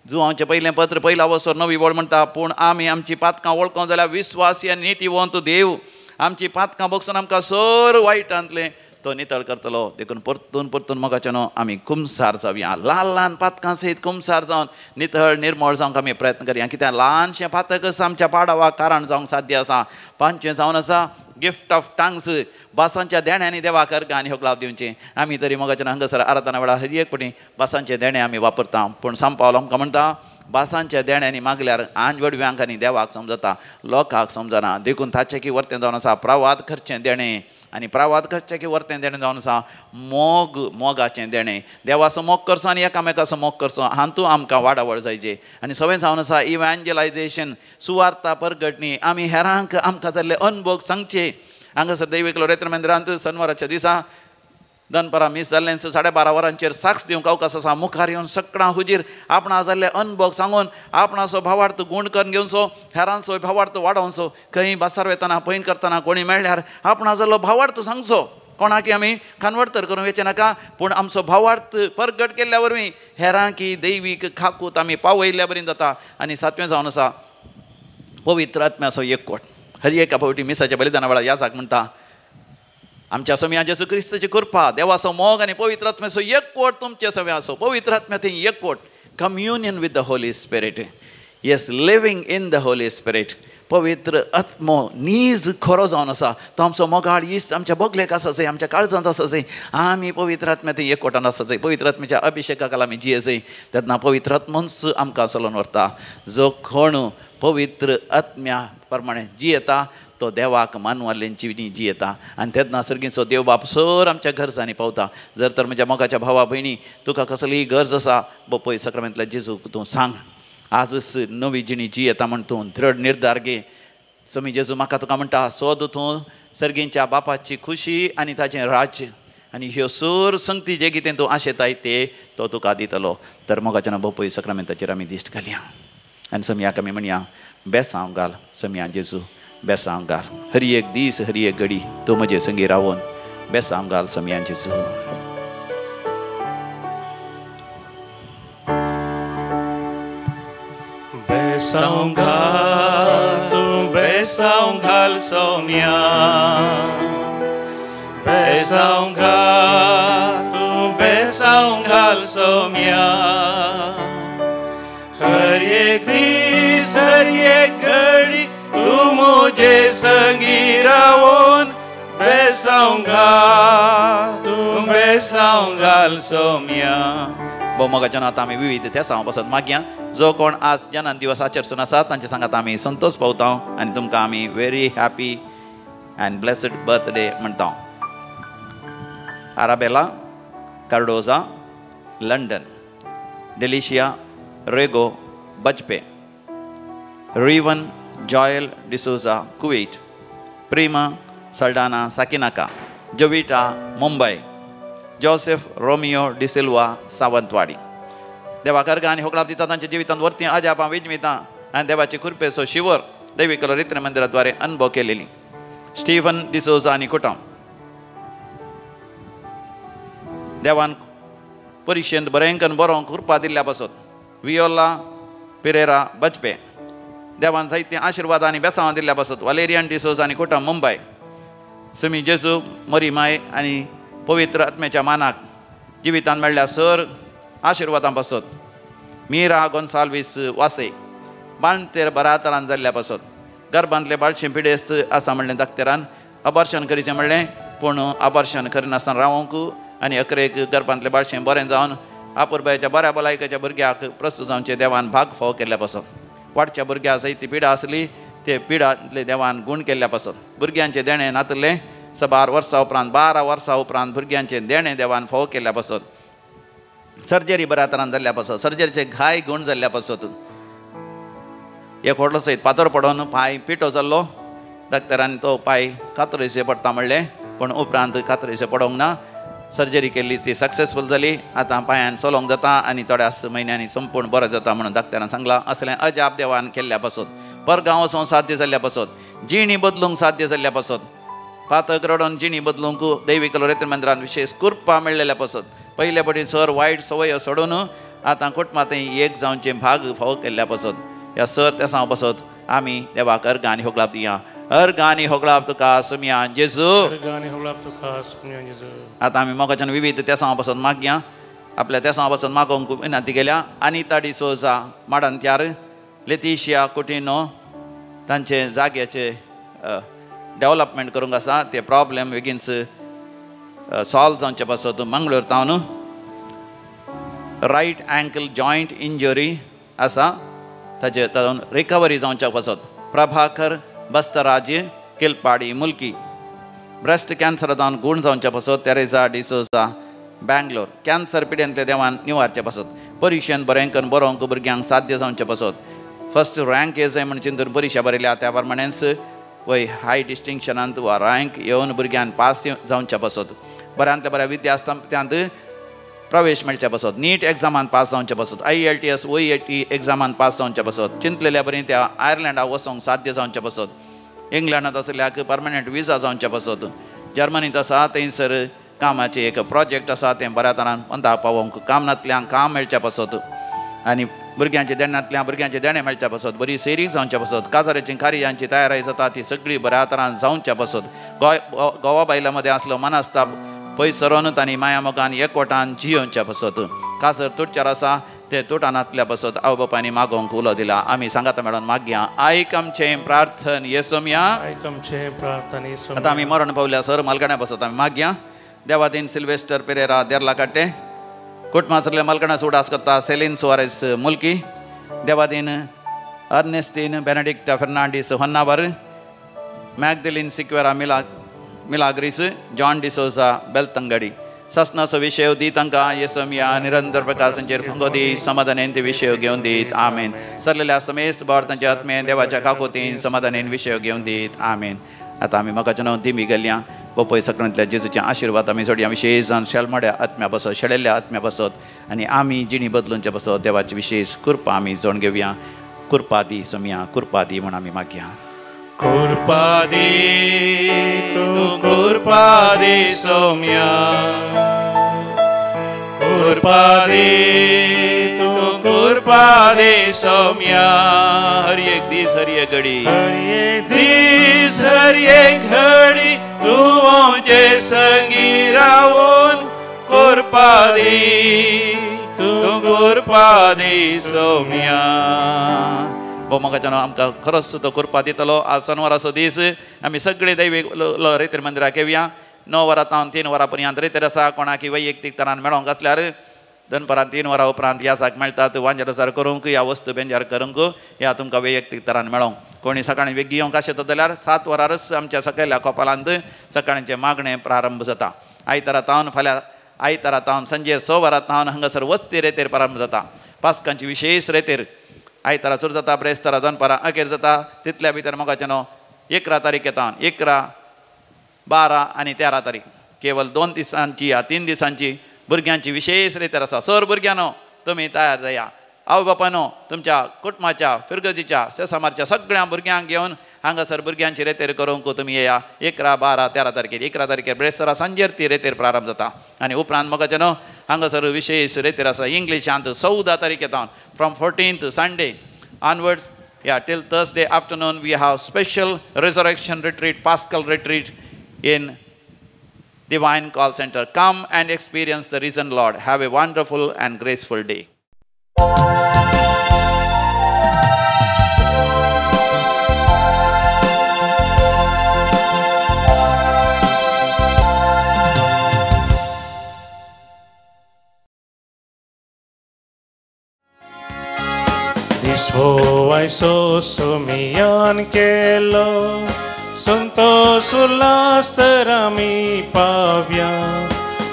जुवांचें पयलें पत्र पयला वसोर नवी वळ म्हणटा, पूण आमी आमची पातकां वळखूं जाल्यार विस्वासी आनी नितीवंत देव आमची पातकां बगसून आमकां सर वायटांतलें तो नितळ करतलो. देखून परतून म्हाका आमी कुमसार जावया. ल्हान पातकां सयत कुमसार जावन नितळ निर्मळ जावंक आमी प्रयत्न करया. कित्याक ल्हानशें पातकच आमच्या पाडावाक कारण जावंक साध्य आसा. 5वें जावन आसा गिफ्ट ऑफ टंग्स, बासांच्या देण्यांनी देवाक अर्घ आनी होक लाव दिवचें. आमी तरी म्हाका हांगासर आराधना वेळार हर एक पटी बासांचे देणे आमी वापरता. पूण सांपावलो आमकां म्हणटा बासांच्या देण्यांनी मागल्यार आंजवडव्यांक आनी देवाक समजता, लोकांक समजना. देखून ताचें की वर्तें जावन आसा प्रवाद खर्चें देणें, आनी प्रवाद खर्चें की वर्तें देणें जावन आसा मोगाचें देणें. देवाचो मोग करचो आनी एकामेकाचो मोग करचो, हातूंत आमकां वाडावळ जायचे. आनी सगळें जावन आसा इवँजलायजेशन, सुवार्ता परगटणी. आमी हेरांक आमकां जाल्ले अनुभव सांगचे. हांगासर दैवीक लोरेत्र मंदिरांत शनिवाराच्या दिसा दनपारां मिस जाल्लें 12:30 वरांचेर साक्ष दिवंक अवकाश आसा. मुखार येवन सगळां हुजीर आपणा जाल्ले अनुभव सांगून आपणाचो भावार्थ गूण करून घेवचो, हेरांचो भावार्थ वाडोवचो. खंय बासार वेतना पैन करतना कोणी मेळ्ळ्यार आपणा जाल्लो भावार्थ सांगचो. कोणाकी आमी कानवडतर करूंक येचें नाका, पूण आमचो भावार्थ परगट केल्ल्या वरवीं हेरांकी दैवीक खाकूत आमी पावयल्ल्या बरी जाता. आनी 7वें जावन आसा पवित्र आत्म्याचो एकवट. हर एका फावटी मिसाच्या बलिदाना वेळार याजाक म्हणटा आमच्या समिया जेसू क्रिस्ताची कृपा, देवाचो मोग आनी पवित्र आत्म्याचो एकवट तुमचे सगळे आसो. पवित्र आत्म्याचें एकवट, communion with the Holy spirit. Yes, living in the Holy spirit. पवित्र आत्मो नीज खरो जावन आसा. तो आमचो मोगाळ इश्ट आमच्या बोगलेक आसा जाय, आमच्या काळजांत आसा जाय. आमी पवित्र आत्म्याचें एकवटान आसा जाय. पवित्र आत्म्याच्या अभिशेकाक आमी जिये जाय. तेन्ना पवित्र आत्मोच आमकां चलोवन व्हरता. जो कोण पवित्र आत्म्या प्रमाणे जियेता तो देवाक मानवाल्यांची जियेता. आनी तेन्ना सर्गीचो देव बाप सर आमच्या गरजांनी पावता. जर तर म्हज्या मोगाच्या भावा भयणी तुका कसलीय गरज आसा, पळय सक्रामेंतल्या जेजूक तूं सांग. आजच नवी जिणी जियेता म्हण तूं दृढ निर्धार घे. समी जेजू म्हाका तुका म्हणटा, सोद तूं सर्गींच्या बापाची खुशी आनी ताचें राज्य, आनी ह्यो सर संगती जे कितें तूं आशेताय ते तो तुका दितलो. तर मोगाच्या पळय सक्रामेंताचेर आमी दिश्ट घालया आनी समियाक आमी म्हणया, बेसांव घाल समिया जेजू, बेसांव घाल. हर एक दीस हर एक घडी तूं म्हजे संगी रावून बेसांव घाल समिया जेजू. बेसांव घाल तूं बेसांव घाल सौम्या, बेसांव घाल तूं बेसांव घाल सौम्या. हर एक दीस हर एक घडी तूं मुझे संगी रावून बेसांव घाल तूं बेसांव घाल सौम्या. मोगाच्यान आतां आमी विविध त्या पासत मागया. जो कोण आज जन्म दिवस आचरसून आसा तांचे सांगात आमी संतोष पावता आनी तुमकां आमी very happy and blessed birthday म्हणटा. आराबेला कार्डोजा लंडन, डेलिशिया रेगो बजपे, रिवन जॉयल डिसोजा कुवेट, प्रिमा सल्डाना साकिनाका जोविटा मुंबई, जोसेफ रोमियो डिसिल्वा सावंतवाडी. देवा कर्ग आनी होकळाप दिता तांच्या जिवितांत वर्ती अजापां विजमिता आनी देवाची कृपेचो शिवर दैवीक रित्र मंदिराद्वारे अनुभव केलेली. स्टीफन डिसोजा आनी कुटुंब देवान परिक्षेंत बरेंकन बरो कृपा दिल्ल्या पासत. वियोला पिरेरा बजपे देवान जायते आशिर्वाद आनी बेसांव दिल्ल्या पासत. वालेरियन डिसोजा आनी कुटुंब मुंबय. समी जेजू मरी माय आनी पवित्र आत्म्याच्या मानाक जिवितांत मेळ्ळ्या सर आशिर्वादां पासत. मीरा गोन्साल्वीस वासे बाणतेर बरातरान जाल्ल्या पासत. गर्भांतले बाळशें पिडेस्त आसा म्हणलें दाखतेरान अबॉर्शन करीचें म्हणलें पूण आबर्शन करिनासतना रावंक आनी अकरेक गर्भांतले बाळशें बरें जावन आपुरबायेच्या बऱ्या भलायकेच्या भुरग्याक प्रस्तुत जावचे देवान भाग फाव केल्ल्या पासून वाडच्या भुरग्यां सयत ती पिडा आसली ते पिडांतले देवान गूण केल्ल्या पासून भुरग्यांचे देणें नातले 12 वर्सां उपरांत 12 वर्सां उपरांत भुरग्यांचे देणें देवान फाव केल्ल्या पासून सर्जरी बऱ्या तरान जाल्ल्या पासून सर्जरीचे घाय गूण जाल्ल्या पासून एक व्हडलो सयत पातोर पडोवन पांय पिटो जाल्लो डॉक्टरांनी तो पांय कातरशें पडटा म्हणलें पूण उपरांत कातरशें पडोंक ना सर्जरी केल्ली ती सक्सेसफूल जाली आतां पांयान चलोंक जाता आनी थोड्याच म्हयन्यांनी संपूर्ण बरो जाता म्हणून डॉक्टरान सांगलां असलें अजाप देवान केल्ल्या पासून परगांव वचोंक साध्य जाल्ल्या पासून जिणी बदलूंक साध्य जाल्ल्या पासून पातक रडोवन जिणी बदलूंक दैवीक रेत्र मंदिरांत विशेश कृपा मेळिल्ल्या पासून पयले पटी सर वायट संवय सोडून आतां कुटुंबांत एक जावचे भाग फाव केल्ल्या पासून ह्या सर त्या पासून आमी देवाक अर्गांनी होगलाप दिया अर्गांनी होगलाप तुका सुमया जेजू आतां आमी मोगाच्यान विविध त्या पासून मागया आपल्या त्या पासून मागोवंक विनंती केल्या अनिता डिसोजा माडांत्यार लेतिशिया कुटिनो तांचे जाग्याचे डेव्हलपमेंट करूंक आसा ते प्रॉब्लेम बेगीनच सॉल्व जावचे पासून मंगळूर तावन रायट एंकल जॉयंट इंजरी आसा ताचे तातून रिकवरी जावच्या पासून प्रभाकर बस्तराज किलपाडी मुल्की ब्रेस्ट कॅन्सर जावन गूण जावच्या पासून तेरेसा डिसोजा बँगलोर कॅन्सर पिड्यांतले देवान निवारचे पासून परिक्षेन बरें करून बरोवंक भुरग्यांक साध्य जावचे पासून फर्स्ट रँक येज जाय म्हणून चिंतून परिक्षा बरयल्या त्या प्रमाणेच वय हाय डिस्टिंक्शनांत वा रँक येवन भुरग्यांक पास जावच्या पासून बऱ्यांतल्या बऱ्या विद्यासंस्थांत प्रवेश मेळच्या पासून नीट एग्जामान पास जावचे पासून IELTS OET एग्जामान पास जावचे पासून चिंतलेल्या बरें त्या आयर्लंडाक वचोंक साध्य जावचे पासून इंग्लंडांत आसल्याक परमनंट विजा जावचे पासून जर्मनींत आसा थंयसर कामाचे एक प्रोजेक्ट आसा तें बऱ्या तरान पंथा पावोवंक कामनांतल्यान काम मेळच्या पासून आनी भुरग्यांचे देण्यांतल्यान भुरग्यांचे देणे मेळच्या पासून बरी सेरी जावच्या पासून काजाराची कार्यांची तयारी जाता ती सगळी बऱ्या तरान जावच्या पासून गोवा बायलां मदें आसलो मनास्ताप पयस सरोनूच आनी माया मोगान एकवटान जियोवच्या पासून काजर तुटचार आसा ते तुटानातल्या पासून आवय बापायनी मागोवंक उलो दिला आमी सांगाता मेळोन मागया आयक आमचें प्रार्थन येसोम्या आतां आमी मरण पावल्या सर मालगण्या पासून आमी मागया देवादीन सिल्वेस्टर पेरेरा देर्ला काट्टे कुटुंबांतले मलकणा सुडास करता सेलिन सुवारेस मुल्की देवादीन अर्नेस्टीन बेनेडिक्टा फेर्नांडीस होन्नावर मॅगदलीन सिक्वेरा मिलाग्रीस जॉन डिसोजा बेल्तंगडी सस्नाचो विशय दी तांकां येसोम्या निरंतर प्रकाशांचेर फंगोदी समाधानेन ते विशय घेवन दीत आमेन सरलेल्या समेस्त भारतांचे आत्मे देवाच्या काकोतीन समाधानेन विशय घेवन दीत आमेन आतां आमी म्हाका न्हू दिमी गेल्या पपय सकरांतल्या जेजूचे आशिर्वाद आमी सोडया विशेश जावन शेलमड्या आत्म्या बसत शेळिल्ल्या आत्म्या बसत आनी आमी जिणी बदलूंचे बसत देवाची विशेश कृपा आमी जोड घेवया कृपा दी सोम्या कृपा दी म्हण आमी मागया कृपा दी तू कृपा दी सोम्या कृपा दी तू कृपा दी सोम्या हर एक दीस हर एक घडी हर एक घडी तू मुझे संगी रावून कृपा दी तू कृपा दी सोम्या मोगाच्यान आमकां खरोच सुद्दां कृपा दितलो आज शनिवाराचो दीस आमी सगळे दैवीक रेतीर मंदिराक येवया 9 वरां तावन 3 वरां पर्यंत रेतीर आसा कोणाकी वैयक्तीक तरान मेळोंक आसल्यार दनपरां 3 वरां उपरांत यासाक मेळटात वांजेरसार करूंक या वस्तू बेंजार करूंक या तुमकां वैयक्तीक तरान मेळोंक कोणी सकाळीं बेगी येवंक आसत जाल्यार 7 वरांच आमच्या सकयल्या कोपालांत सकाळचें मागणें प्रारंभ जाता आयतारा तावन फाल्यां आयतारा तावन सांजेर 6 वरां तावन हांगासर वस्ती रेतीर प्रारंभ जाता पास्कांची विशेश रेतीर आयतारा सुरू जाता ब्रेस्तारा दनपारां अखेर जाता तितल्या भितर मोगाच्यान 11 तारीख येता 11, 12 आनी 13 तारीख केवळ 2 दिसांची या 3 दिसांची भुरग्यांची विशेश रेतीर आसा सर भुरग्यांनो तुमी तयार जाया आवय बापायनो तुमच्या कुटुंबाच्या फिरगजीच्या सेसामारच्या सगळ्या भुरग्यांक घेवन हांगासर भुरग्यांची रेतीर करूंक तुमी येया 11, 12, 13 तारखेर 11 तारखेर ब्रेस्तारा सांजेर ती रेतीर प्रारंभ जाता आनी उपरांत मोगाच्यान हांगासर विशेश रेतीर आसा इंग्लिशांत 14 तारीख येता from 14th Sunday onwards till Thursday afternoon we have special resurrection retreat Paschal retreat in Divine Call Center. Come and experience the risen Lord. Have a wonderful and graceful day. Disvoaiso sumian kelo Santos ulas terami pavia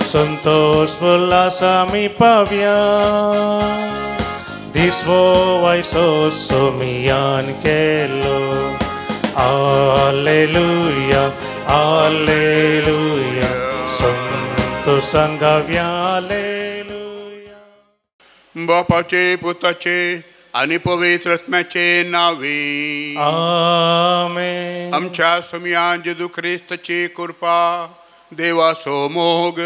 Santos ulas ami pavia Disvoaiso sumian kelo Alleluia Alleluia Santos angavia Alleluia बापाचे पुत्राचे आणि पवित्र आत्म्याचे नावे आमेन आमच्या समियान जेजू ख्रिस्ताची कृपा देवाचो मोग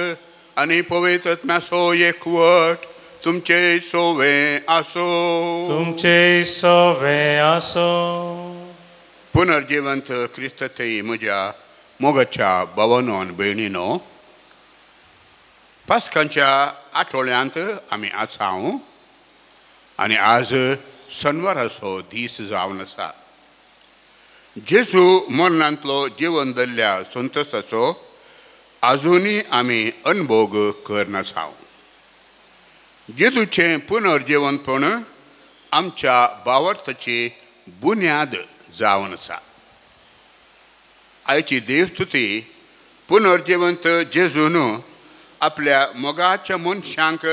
आणि पवित्र आत्म्याचो एकवट तुमचे सोवे आसो तुमचे सोवे आसो पुनर्जिवंत ख्रिस्ताचे म्हज्या मोगाच्या भावांनो आनी भयणींनो पास्कांच्या आठवड्यांत आमी आसां आनी आज शनिवाराचो दीस जावन आसा जेजू मरणांतलो जिवन धरल्या संतोशाचो आजुनी आमी अनुभव करनासा जेजूचें पुनर्जिवनपण आमच्या भावार्थाची बुन्याद जावन आसा आयची देवस्तुती पुनर्जिवंत जेजून आपल्या मोगाच्या मनशांक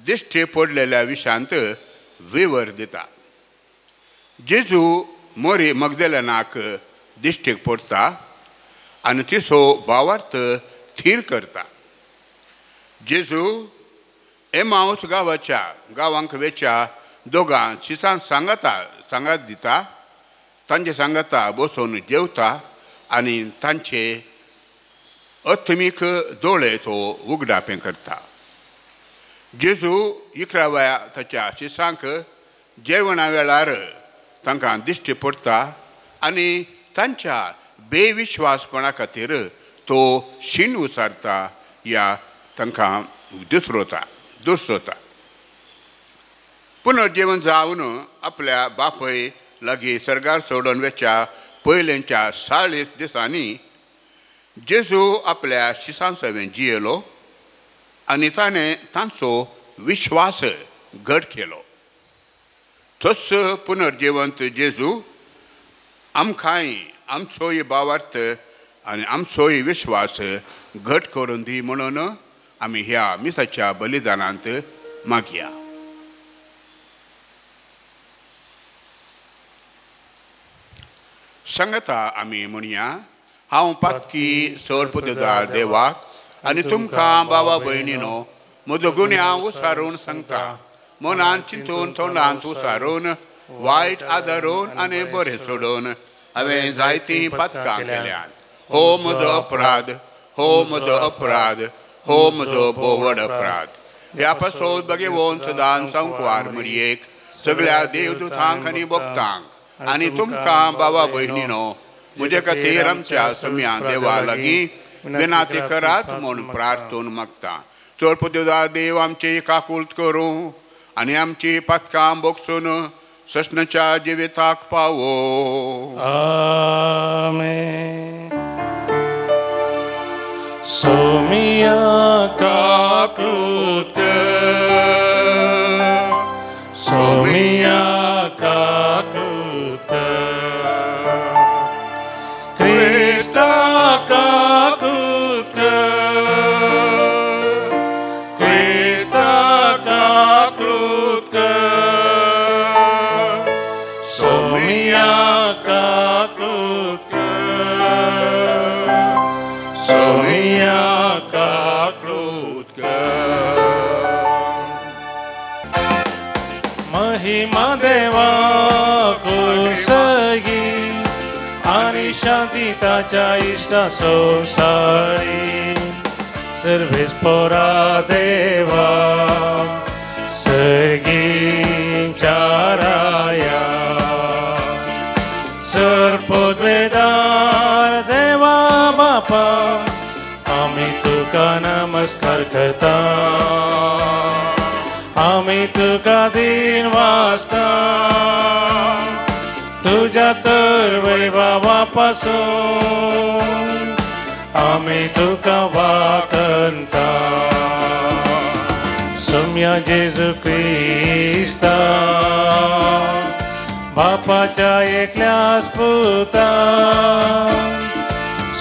दिश्टी पडलेल्या विशांत विवर दिता जेजू मोरी मगदलेनाक दिश्टीक पडटा आनी तिचो भावार्थ थीर करता जेजू एमाऊस गांवांक वेच्या दोगां शिसान सांगात दिता तांचे सांगाता बसून जेवता आनी तांचे अथमीक दोळे तो उगडापें करता जेजू 11व्या ताच्या शिसांक जेवणा वेळार तांकां दिश्टी पडटा आनी तांच्या बेविश्वासपणा खातीर तो शीण उसारता या तांकां दुसरोता पुनर्जीवन जावन आपल्या बापय लागीं सर्गार सोडून वेच्या पयलेच्या 40 दिसांनी जेजू आपल्या शिसां सवें जियेलो आनी ताणें तांचो विश्वास घट केलो तोच पुनर्जिवंत जेजू आमकांय आमचोय भावार्थ आनी आमचोय विश्वास घट करून दी म्हणून आमी ह्या मिसाच्या बलिदानांत मागया सांगता आमी म्हणया हांव पातकी सोरपुतगार देवाक आनी तुमकां बाबा भयणीनो म्हजो गुन्यांव उसारून सांगता मनान चिंतून तोंडांत उसारून वायट आदारून आनी बरें सोडून हांवें जायतीं पातकां केल्यात हो म्हजो अपराध हो म्हजो अपराध हो म्हजो बोवड अपराध ह्या पासोन भगवंत सदांच संकवार मरयेक सगळ्या देवदूतांक आनी भक्तांक आनी तुमकां बाबा भयणीनो म्हजे खातीर आमच्या सम्यान देवा लागीं विनाती करात म्हूण प्रार्थून मागता चोरपुदेवा देव आमची काकुळट करूं आनी आमची पातकां बोगसून सस्नाच्या जिविताक पावो आमेन सोमिया काकुळट सोमिया काकुळट क्रिस्ता काकुळट क्रिस्ता काकुळट सोमिया काकुळट सोमिया काकुळट महिमा देवा कुसगी आणि शांती ताच्या इष्टा सोसारी सर्वेस पोरा देवा सगी चाराया सरपोद्वेदार देवा बापा आम्ही तुका नमस्कार करता आम्ही तुका दिन वाजता तुझ्या तर वैभवापासून आम्ही तुका वाकंता सौम्य जेजू ख्रिस्ता बापाच्या एकल्याच पुता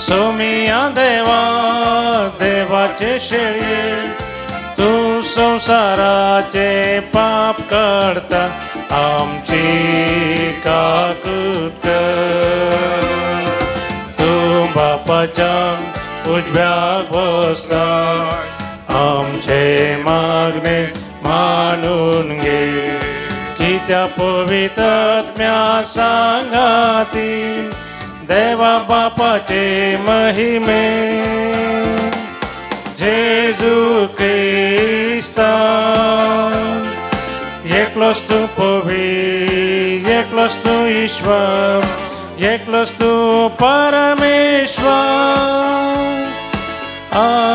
सौम्य देवा देवाचे शेळये तू संसाराचे पाप करता आमची काकूत कर तू बापाच्या उजव्या बसता आमचे मागणे मानून घे की त्या पवित्र आत्म्या सांगाती देवा बापाचे महिमे जेजू ख्रिस्ता एकलोच तू पवी एकलोच तू ईश्वर एकलोच तू परमेश्वर आमेन.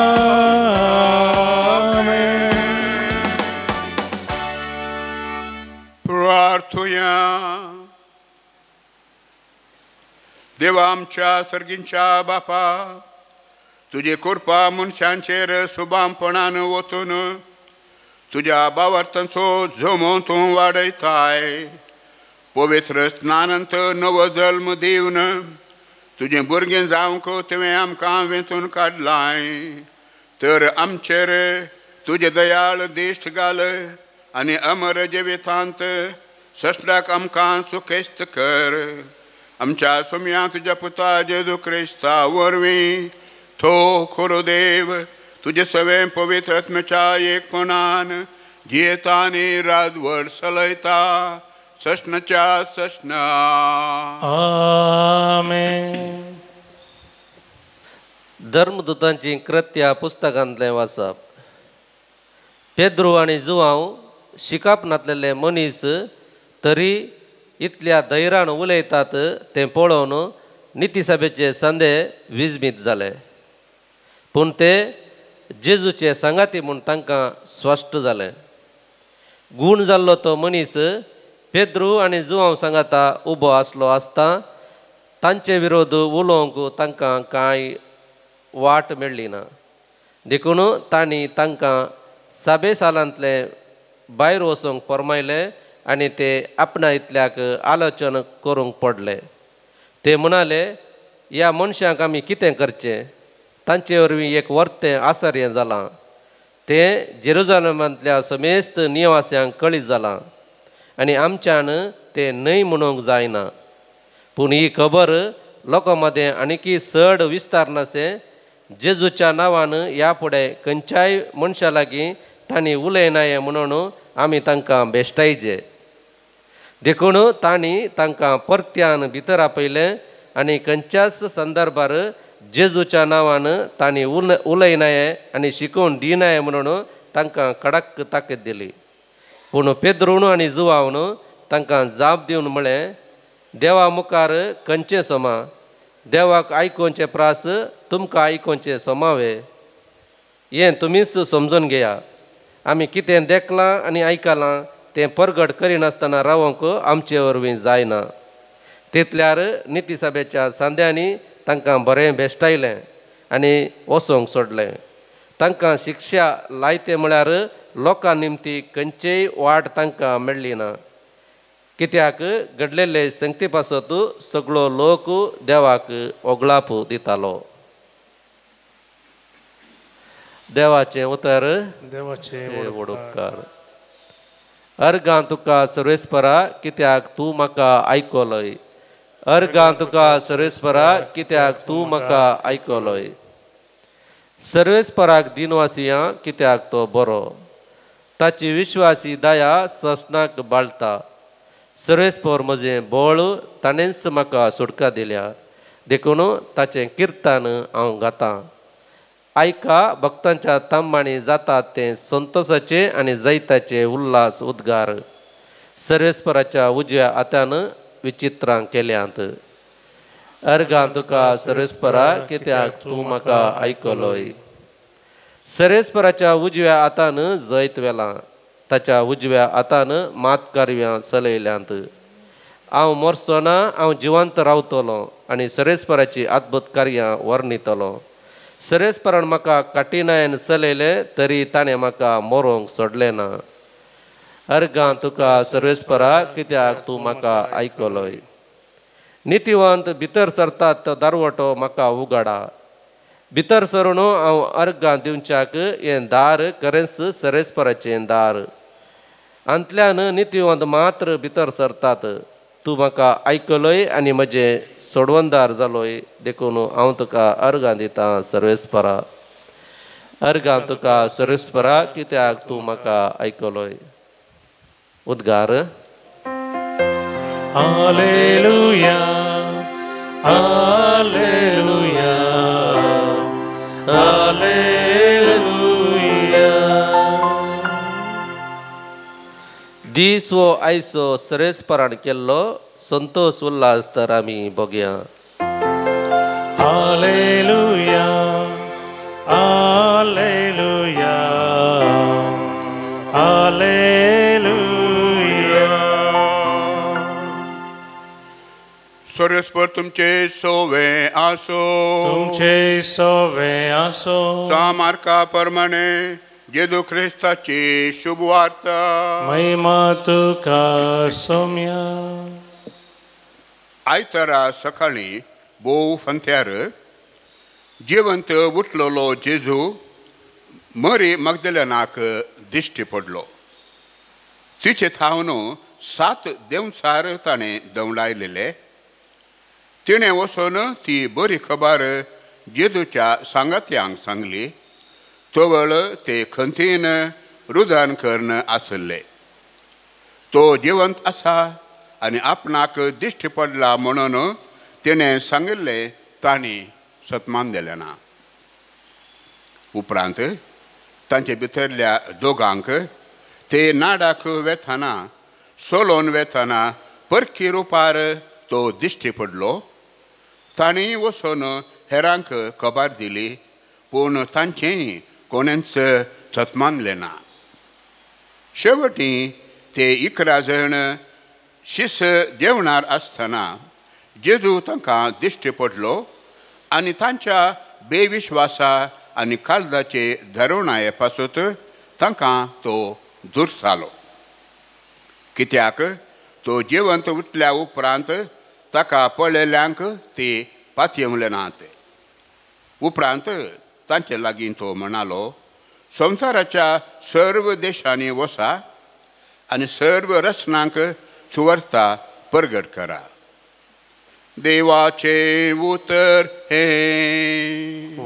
प्रार्थूया. देवा आमच्या सर्गींच्या बापा तुझे कृपा मनशांचेर सुबामपणान वतून तुझ्या बावर्तांचो जमो तूं वाडयताय पवित्र स्नानांत नवो जल्म दिवन तुझे भुरगें जावंक तुवें आमकां वेंचून काडलाय तर आमचेर तुझे दयाळ दिश्ट घाल आनी अमर जिवितांत ससल्याक आमकां सुखेस्त कर. आमच्या सोम्या तुझ्या पुता जेजू क्रिस्ता वरवीं तो खरो देव तुझे सवे पवित्र आत्म्याच्या एकपणान जियेता आनी राजवट चलयता सशनाच्या सशना. आमेन. धर्मदूतांची कृत्या पुस्तकांतलें वाचप. पेद्रू आनी जुवांव शिकाप नातलेले मनीस तरी इतल्या धैर्यान उलयतात तें पळोवन नितीसभेचे संदेह विजमीत जाले पूण ते जेजूचे सांगाती म्हूण तांकां स्पश्ट जालें. गूण जाल्लो तो मनीस पेद्रू आनी जुवांव सांगाता उबो आसलो आसता तांचे विरोध उलोवंक तांकां कांय वाट मेळ्ळी ना. देखून तांणी तांकां साबे सालांतले भायर वचूंक फर्मायलें आनी ते आपणा इतल्याक आलोचन करूंक पडले. ते म्हणाले ह्या मनशांक आमी कितें करचें. तांचे वरवीं एक वर्तें आसर्य जालां तें जेरुजालेमांतल्या समेस्त निवास्यांक कळीत जालां आनी आमच्यान तें न्हय म्हणूंक जायना. पूण ही खबर लोकां मदें आनीकी चड विस्तारनाशें जेजूच्या नांवान ह्या फुडें खंयच्याय मनशा लागीं तांणी उलयनाये म्हणून आमी तांकां बेश्टायचे. देखून तांणी तांकां परत्यान भितर आपयलें आनी खंयच्याच संदर्भार जेजूच्या नांवान तांणी उलयनाये आनी शिकोवन दिनाये म्हणून तांकां कडक ताकद दिली. पूण पेद्रून आनी जुवांवन तांकां जाप दिवन म्हळें देवा मुखार खंयचें सोमा देवाक आयकोवचें प्रास तुमकां आयकोवचें सोमावे हें तुमीच समजून घेया. आमी कितें देखलां आनी आयकलां तें परगट करिनासतना रावंक आमचे वरवीं जायना. तितल्यार नितीसभेच्या सांद्यांनी तांकां बरें बेश्टायलें आनी वचोंक सोडलें. तांकां शिक्षा लायते म्हळ्यार लोकां निमती खंयचेय वाट तांकां मेळ्ळी ना. कित्याक घडलेले संगती पासत सगळो लोक देवाक ओगळाप दितालो. देवाचें उतर. देवाचे वडोपकार. अर्गां तुका सर्वेस्परा कित्याक तूं म्हाका आयकलोय. अर्गां तुका सर्वेस्परा कित्याक तूं म्हाका आयकलोय. सर्वेस्पराक दिनवासियां कित्याक तो बरो. ताची विश्वासी दया ससनाक बाळटा. सर्वेस्पर म्हजें बळ ताणेंच म्हाका सुटका दिल्या. देखून ताचें किर्तन हांव गातां. आयका भक्तांच्या तांबाणी जातात तें संतोशाचे आनी जैताचे उल्हास उद्गार. सर्वेस्पराच्या उजव्या हातान विचित्रां केल्यांत. अर्गां तुका सर्वेस्परा कित्याक तूं म्हाका आयकलोय. सर्वेस्पराच्या उजव्या हातान जैत वेलां. ताच्या उजव्या हातान मात कारव्यां चलयल्यांत. हांव मरचो ना हांव जिवंत रावतलों आनी सर्वेस्पराची अद्भुत कार्यां वर्णितलों. सरेस्परान म्हाका काटिनायन चलयले तरी ताणें म्हाका मरोंक सोडलें ना. अर्गां तुका सर्वेस्परा कित्याक तूं म्हाका आयकलोय. नितीवंत भितर सरतात तो दारवटो म्हाका उगडा. भितर सरून हांव अर्गां दिवच्याक हें दार खरेंच सरेस्पराचें दार. अंतल्यान नितीवंत मात्र भितर सरतात. तूं म्हाका आयकलोय आनी म्हजें सोडवंदार जालोय देखून हांव तुका अर्गां दितां सर्वेस्परा. अर्गां तुका सर्वेस्परा कित्याक तूं म्हाका आयकलोय. उद्गार. Hallelujah hallelujah hallelujah. दीस वो आयसो सरेस्परान केल्लो संतोष उल्हास तर आमी बघया. Hallelujah hallelujah hallelujah. सर्वेस्पर तुमचे सोवे आसो. तुमचे सोवे आसो. सामार्का प्रमाणे जेजू ख्रिस्ताची शुभ वार्ता. महिमा तुका सोम्या. आयतारा सकाळी बोव फंत्यार जिवंत उठलोलो जेजू मरी मगदलेनाक दिश्टी पडलो. तिचे थावन 7 देंवसार ताणें दवडायलेले. तिणें वचून ती बरी खबर जेजूच्या सांगात्यांक सांगली. तोवळ ते खंतीन रुदान करन आसले. तो जिवंत आसा आनी आपणाक दिश्टी पडला म्हणून तिणें सांगिल्लें तांणी सतमान दिलें ना. उपरांत तांचे भितरल्या दोगांक ते नाडाक वेताना सोलोन वेताना परकी रुपार तो दिश्टी पडलो. तांणी वचून हेरांक खबर दिली पूण तांचेय कोणेंच सतमानलें ना. शेवटी ते 11 जण शीस जेवणार आसतना जेजू तांकां दिश्टी पडलो आनी तांच्या बेविश्वासा आनी काळजाचे धरुणाये पासून तांकां तो दूर जालो. कित्याक तो जिवंत उठल्या उपरांत ताका पळयल्यांक ती पातयेवले नात. उपरांत तांचे लागीं तो म्हणालो, संवसाराच्या सर्व देशांनी वचा आनी सर्व रचनांक सुवार्ता प्रगट करा. देवाचे उतर हे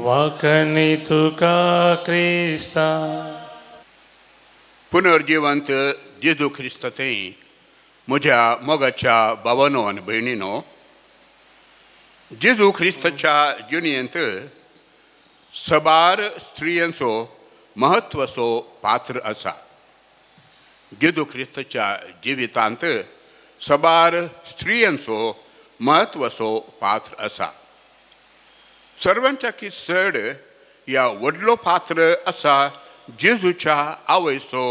वाकणी तुका क्रिस्ता. पुनर्जिवंत जेजू ख्रिस्त थंय म्हज्या मोगाच्या भावांनो आनी भयणींनो, जेजू ख्रिस्ताच्या जिणेंत सबार स्त्रियांचो महत्वाचो पात्र आसा. जेजू ख्रिस्ताच्या जिवितांत सबार स्त्रियांचो महत्वाचो पात्र आसा. सर्वांच्याकी चड ह्या व्हडलो पात्र आसा जेजूच्या आवयचो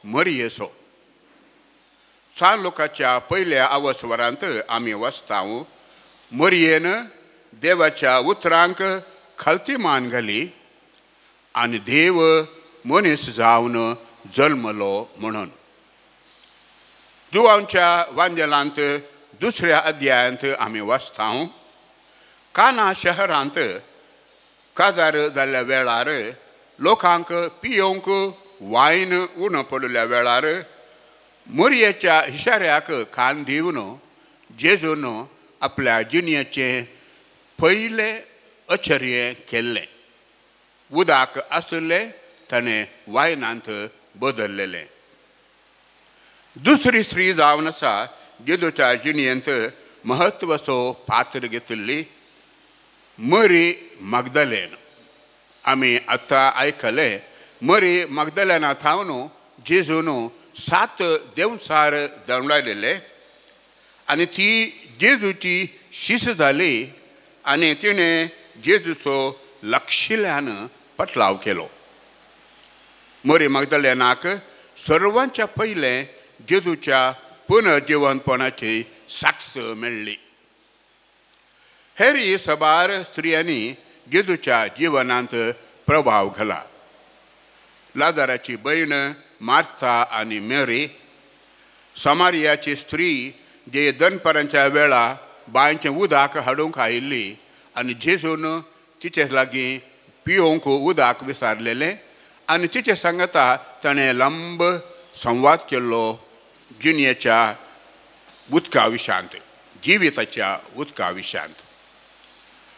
मरियेचो. सांज लोकाच्या पयल्या आवस्वरांत आमी वाचता, मरियेन देवाच्या उतरांक खालती मान घाली आनी देव मनीस जावन जल्मलो म्हणून. जुवांच्या वांजेलांत 2ऱ्या अध्यायांत आमी वाचता, काना शहरांत काजार जाल्ल्या वेळार लोकांक पियोंक वायन उणो पडल्या वेळार मरियेच्या इशाऱ्याक कान दिवन जेजून आपल्या जिणेचें पयलें आश्चर्य केल्लें. उदक आसलें ताणें वायनांत बदललेलें. दुसरी स्त्री जावन आसा जेजूच्या जिणेंत महत्वाचो पात्र घेतिल्ली मरी मगदलेन. आमी आतां आयकलें, मरी मगदलेना थावन जेजून 7 देंवसार दवडायलेले आनी ती जेजूची शीस जाली आनी तिणें जेजूचो लक्षिल्ल्यान पटलाव केलो. मरी मगदलेनाक सर्वांच्या पयलें जेजूच्या पुनर्जिवंतपणाची साक्ष मेळ्ळी. हेर सबार स्त्रियांनी जेजूच्या जिवनांत प्रभाव घाला. लाजाराची बहीण मार्था आनी मेरी, समारियाची स्त्री जे दनपारांच्या वेळा बांयचें उदक हाडूंक आयिल्ली आनी जेजून तिचे लागीं पिवंक उदक विचारलेलें आनी तिचे सांगता ताणें लंब संवाद केल्लो जिणेच्या उदका विशांत, जिविताच्या उदका विशांत.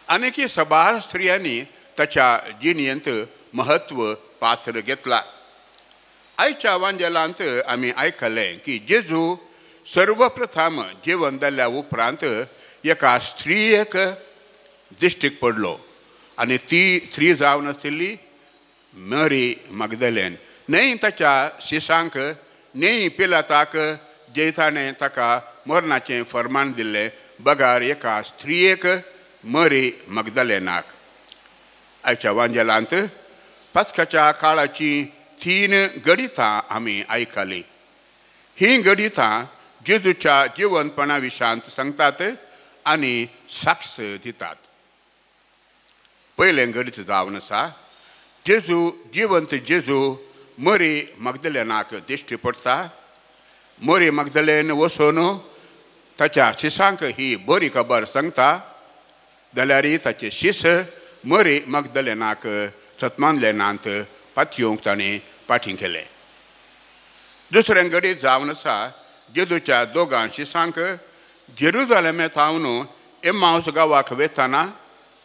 आनीक सबार स्त्रियांनी ताच्या जिणेंत महत्व पात्र घेतला. आयच्या वांजेलांत आमी आयकलें की जेजू सर्वप्रथम जेवण जाल्ल्या उपरांत एका स्त्रियेक दिश्टीक पडलो आनी ती स्त्री जावन आशिल्ली मेरी मगदलेन. न्हय ताच्या शिशांक न्हय पिलाताक जे ताणें ताका मरणाचें फर्मान दिल्लें, बगार एका स्त्रियेक मेरी मगदलेनाक. आयच्या वांजेलांत पास्काच्या काळाची 3 गडितां आमी आयकलीं. ही गडितां जेजूच्या जिवंतपणा विशांत सांगतात आनी साक्ष दितात. पयलें गडीत जावन आसा जेजू जिवंत जेजू मेरी मगदलेनाक दिश्टी पडटा. मेरी मगदलेन वचून ताच्या शिशांक ही बरी खबर सांगता जाल्यार ताचे शिश मेरी मगदलेनाक सतमानलेनांत पातयेवंक ताणें पाठी केलें. दुसरें घडीत जावन आसा जेजूच्या 2 शिशांक जेरुजालेमांतावन एम्माऊस गांवाक वेताना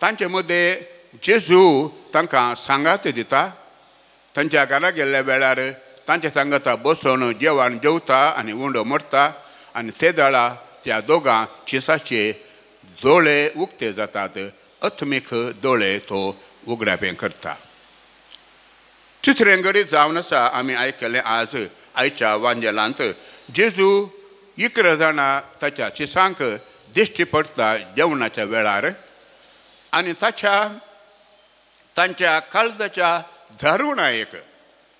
तांचे मदें जेजू तांकां सांगात दिता. तांच्या घरा गेल्ल्या वेळार तांचे सांगता बसून जेवण जेवता आनी उंडो मरता आनी ते दाळा त्या 2 शिशाचे दोळे उक्ते जातात. अथमीक दोळे तो उगडापें करता. तिसरें घडीत जावन आसा आमी आयकलें आज आयच्या वांजेलांत जेजू 11 जाणां ताच्या शिशांक दिश्टी पडटा जेवणाच्या वेळार आनी तांच्या काळजाच्या धारुणायेक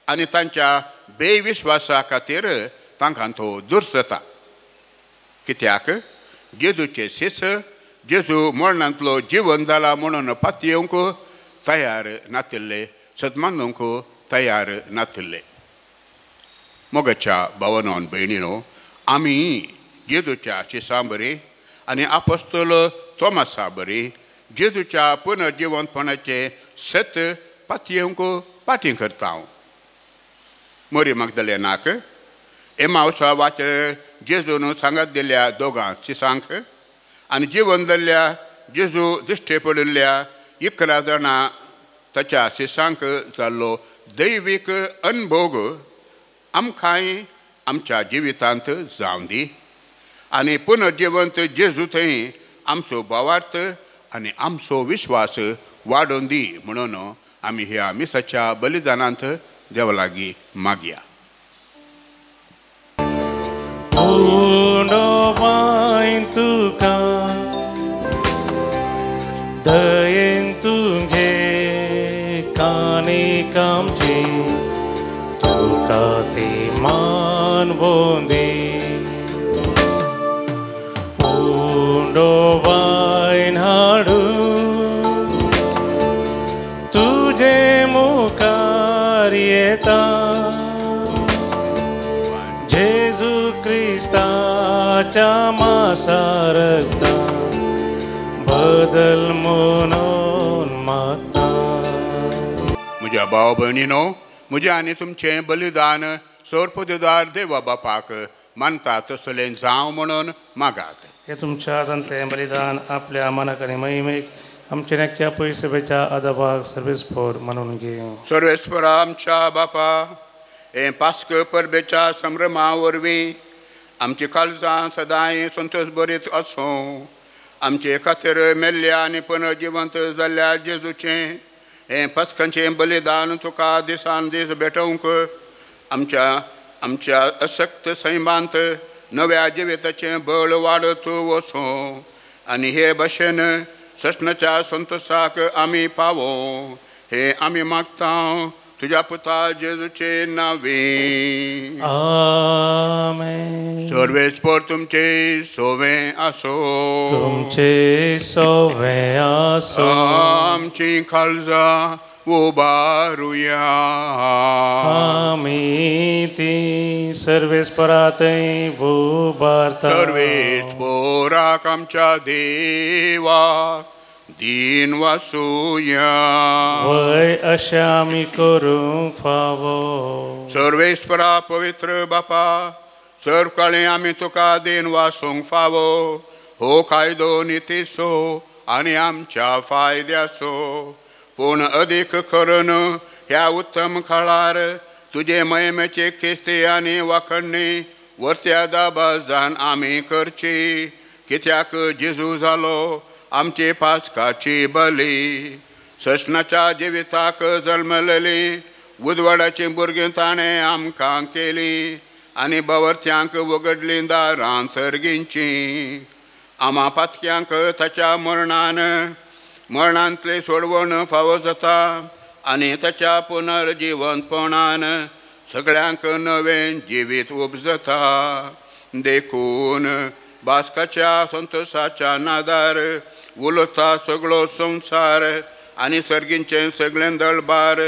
आनी तांच्या बेविश्वासा खातीर तांकां तो दुर्सता. कित्याक जेजूचे शिश जेजू मरणांतलो जिवन जाला म्हणून पातयेवंक तयार नाशिल्ले, सदमानूंक तयार नाशिल्ले. मोगाच्या भावांनो आनी भयणींनो, आमी जेजूच्या शिशां बरी आनी आपोस्तोल तोमासा बरी जेजूच्या पुनर्जिवंतपणाचे सत पातयेवंक पाठी करता. मेरी मगदलेनाक एम्माऊसा वाटेर जेजून सांगत दिल्ल्या 2 शिशांक आनी जिवन जाल्ल्या जेजू दिश्टे पडिल्ल्या 11 जाणां ताच्या शिशांक जाल्लो दैवीक अनुभव आमकांय आमच्या जिवितांत जावं दी आनी पुनर्जिवंत जेजू थंय आमचो भावार्थ आनी आमचो विश्वास वाडोवन दी म्हणून आमी ह्या मिसाच्या बलिदानांत देवा लागीं मागया. दयेन तुझे कानिक आमची तुका ती मानवून दी. वायन हाडून तुझे मुखार येता जेजू क्रिस्ताच्या मासारता बदल म्हणून मागता. म्हज्या भाव भयणीनो, म्हजें आनी तुमचें बलिदान सोरपोतेदार देवा बापाक मानता तसलें जावं म्हणून मागात. हे तुमच्या आदांतलें बलिदान आपल्या मनाक आनी महिमेक आमच्या नेक्या पयसभेच्या आदाबाक सर्वेस्फोर म्हणून घे. सर्वेस्परा आमच्या बापा, हे पास्क परबेच्या संभ्रमा वरवीं आमची काळजां सदांय संतोश भरीत आसूं. आमचे खातीर मेल्ल्या आनी पुनर्जिवंत जाल्ल्या जेजूचें हे पास्कांचें बलिदान तुका दिसान दीस भेटोवंक आमच्या अशक्त सैमांत नव्या जिविताचें बळ वाडत वचूं आनी हे भाशेन सष्णाच्या संतोशाक आमी पावो. हे आमी मागता तुझ्या पुता जेजूचे नावे. आमेन. सर्वेस्पर तुमचे सोवे असो. तुमचे सोवे असो. आमची काळजा उबारूया. आम्ही ती सर्वेस्परातही उबारता. सर्वेस्पराक आमच्या देवा दिन वासूया. वय अशें आमी करूंक फावो. सर्वेस्परा पवित्र बापा सर्व काळी आमी तुका दिन वासूंक फावो. हो कायदो नितीसो आनी आमच्या फायद्याचो. पूण अधिक करून ह्या उत्तम काळार तुझे महिमेचे किस्ते आनी वाखणणी वर्त्या दाबाजान आमी करची. कित्याक जेजू जालो आमचे पास्काची बली. सशनाच्या जिविताक जल्मलेली उजवाडाची भुरगीं ताणें आमकां केली. आनी बावर्त्यांक वगडली दारां सर्गींची. आम्हा पातक्यांक ताच्या मरणांतले सोडवण फावो जाता. आनी ताच्या पुनर्जिवंतपणान सगळ्यांक नवें जिवीत उपजता. देखून बास्काच्या संतोशाच्या नादार उलता सगळो संवसार आनी सर्गींचे सगळें दळबार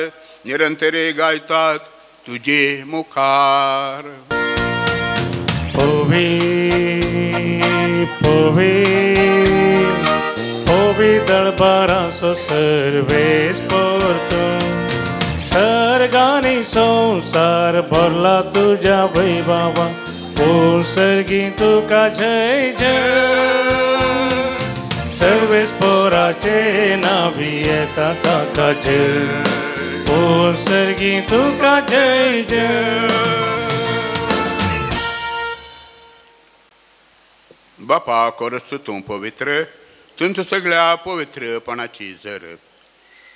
निरंतरी गायतात तुजे मुखार. पोवी दळबारांचो सर्वेस्पर तूं. सर्गांनी संवसार भरला तुज्या वैभवा. पूण सर्गी तुका जय जय. सर्वेस्पराचे नावी येता ताका जय. पूण सर्गी तुका जय जय. बापा करस तूं पवित्र तुमच्या सगळ्या पवित्रपणाची जर.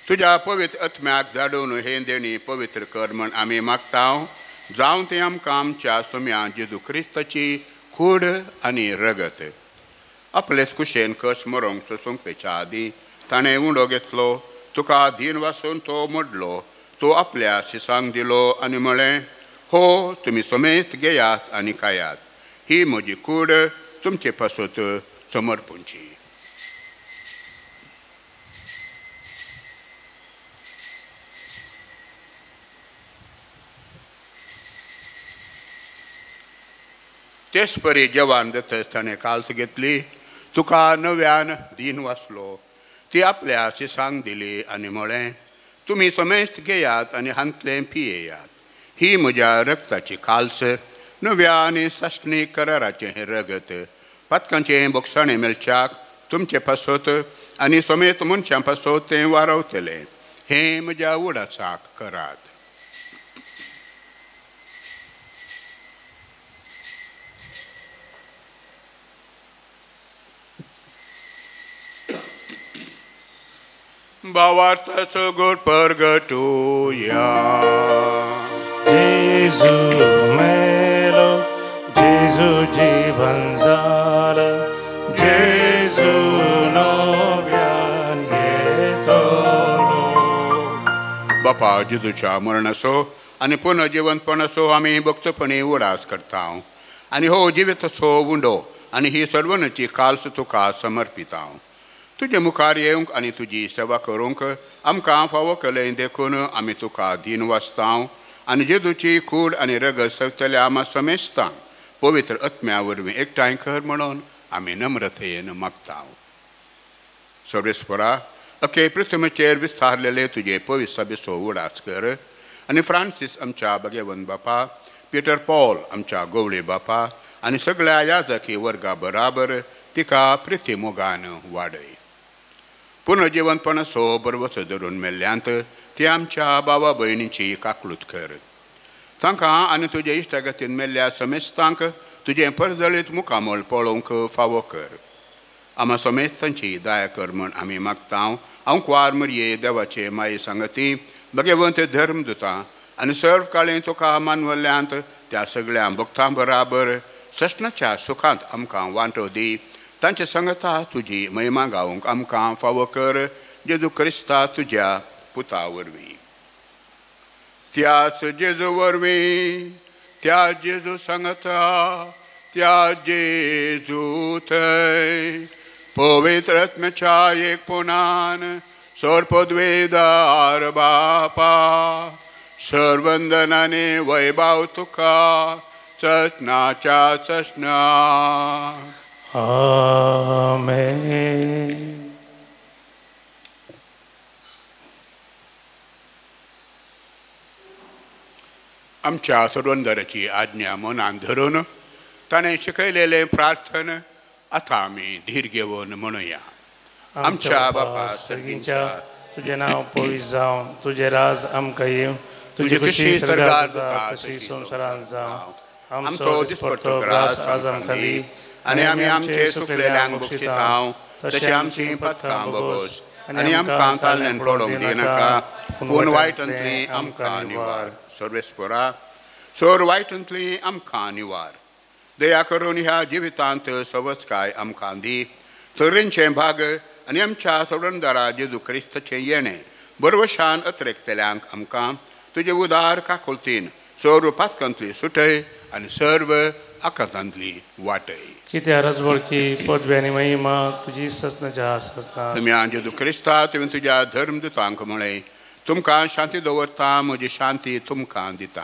तुझ्या पवित्र आत्म्याक धाडून हे देणी पवित्र कर म्हण आमी मागतां. जावं ते आमकां आमच्या सोम्या जेजू क्रिस्ताची कूड आनी रगत. आपलेच कुशेन कस मरोंक सोंपेच्या आदीं ताणें उंडो घेतलो. तुका दिन वासून तो मोडलो. तो आपल्या शिसांक दिलो आनी म्हळें, हो तुमी समेत घेयात आनी खायात. ही म्हजी कूड तुमचे पासत समर्पूंची. तेच परी जेवण जातच ताणें काल्स घेतली. तुका नव्यान दिन वाचलो. ती आपल्या शिसांक दिली आनी म्हळें, तुमी समेस्त घेयात आनी हांतलें पियेयात. ही म्हज्या रक्ताची काल्स नव्या आनी साश्णी कराराचें हें रगत. पातकांचें बोगसाणें मेलच्याक तुमचे पासत आनी समेत मनशां पासत तें वारवतलें. हें म्हज्या उडासाक करात. भावार्थाचो गोड परगटूया. जेजू मेलो, जेजू जीवन जालं. जेजू नव्यान येतलो. बापा जेजूच्या मरणाचो आनी पुनर्जिवंतपणाचो आमी भक्तपणी उडास करता. आनी हो जिविताचो उंडो आनी ही सर्वनाची काल्स तुका समर्पिता. तुजे मुखार येवंक आनी तुजी सेवा करूंक आमकां फावो केलें देखून आमी तुका दिन वाचता. आनी जेजूची कूड आनी रगत सवतल्या आमा समेस्तां पवित्र आत्म्या वरवीं एकठांय कर म्हणून आमी नम्रतेन मागता. सर्वेस्परा अखे पृथ्वीचेर विस्तारलेले तुजे पवित्र सभेचो उडास कर. आनी फ्रांसीस आमच्या भगवंत बापा, पिटर पॉल आमच्या गवळे बापा आनी सगळ्या याजकी वर्गा बराबर तिका प्रिती मोगान वाडय. पुनर्जिवंतपणाचो बरवच धरून मेल्ल्यांत ती आमच्या भावा भयणींची काकलूत कर. तांकां आनी तुजे इश्टागतीन मेल्ल्या समेस्तांक तुजें परजळीत मुखामोल पळोवंक फावो कर. आमा समेत तांची दया कर म्हण आमी मागता. हांव कुवार मरये देवाचे माये सांगती भगवंत धर्मदुतां आनी सर्व काळी तुका मानवल्ल्यांत त्या सगळ्या भक्तां बराबर सशनाच्या सुखांत आमकां वांटो दी. तांचे संगता तुजी महिमा गावंक आमकां फावो कर. जेजू क्रिस्ता तुज्या पुता वरवीं. त्याच जेजू वरवीं त्या जेजू सांगता त्या जेजू थंय पवित्र आत्म्याच्या एकपणान सोरपदवेदार बापा सर्वंदनाने वैभव तुका चटनाच्या चटना आमेन. आमच्या सर्वंदराची आज्ञा मनान धरून ताणें शिकयलेलें प्रार्थन आतां आमी धीर घेवन म्हणुया. आमच्या बापा सर्गींच्या तुझें नांव पवित्र जावं, तुझें राज आमकां येवं, तुजी खुशी स्वर्गार जाता तशी संवसारांत जावं. आमचो दिसपट्टो ग्रास आज आमकां दी आनी आमी आमचे सुकलेल्यांक बक्षितांव तशें आमचीं पथकां बगोस आनी आमकां तालण्यान पडोवंक दिनाका पूण वायटांतलीं आमकां निवार. सर्वेस्परा सोर वायटांतलीं आमकां निवार. दया करून ह्या जिवितांत सवचकाय आमकां दी. तरेंचें भाग आनी आमच्या सर्वंदरा जेजू क्रिस्ताचें येणें बरवशान अत्रेकतल्यांक आमकां तुजे उदार काकुलतीन सोर पातकांतली सुटय आनी सर्व आकांतांतली वाटय. कित्या रजवळकी पदवी आनी महिमा तुजी सस्नाच्या सस्ना तुम्या जेजू क्रिस्ता तुवें तुज्या धर्मदुतांक म्हळें तुमकां शांती दवरता म्हजी शांती तुमकां दिता.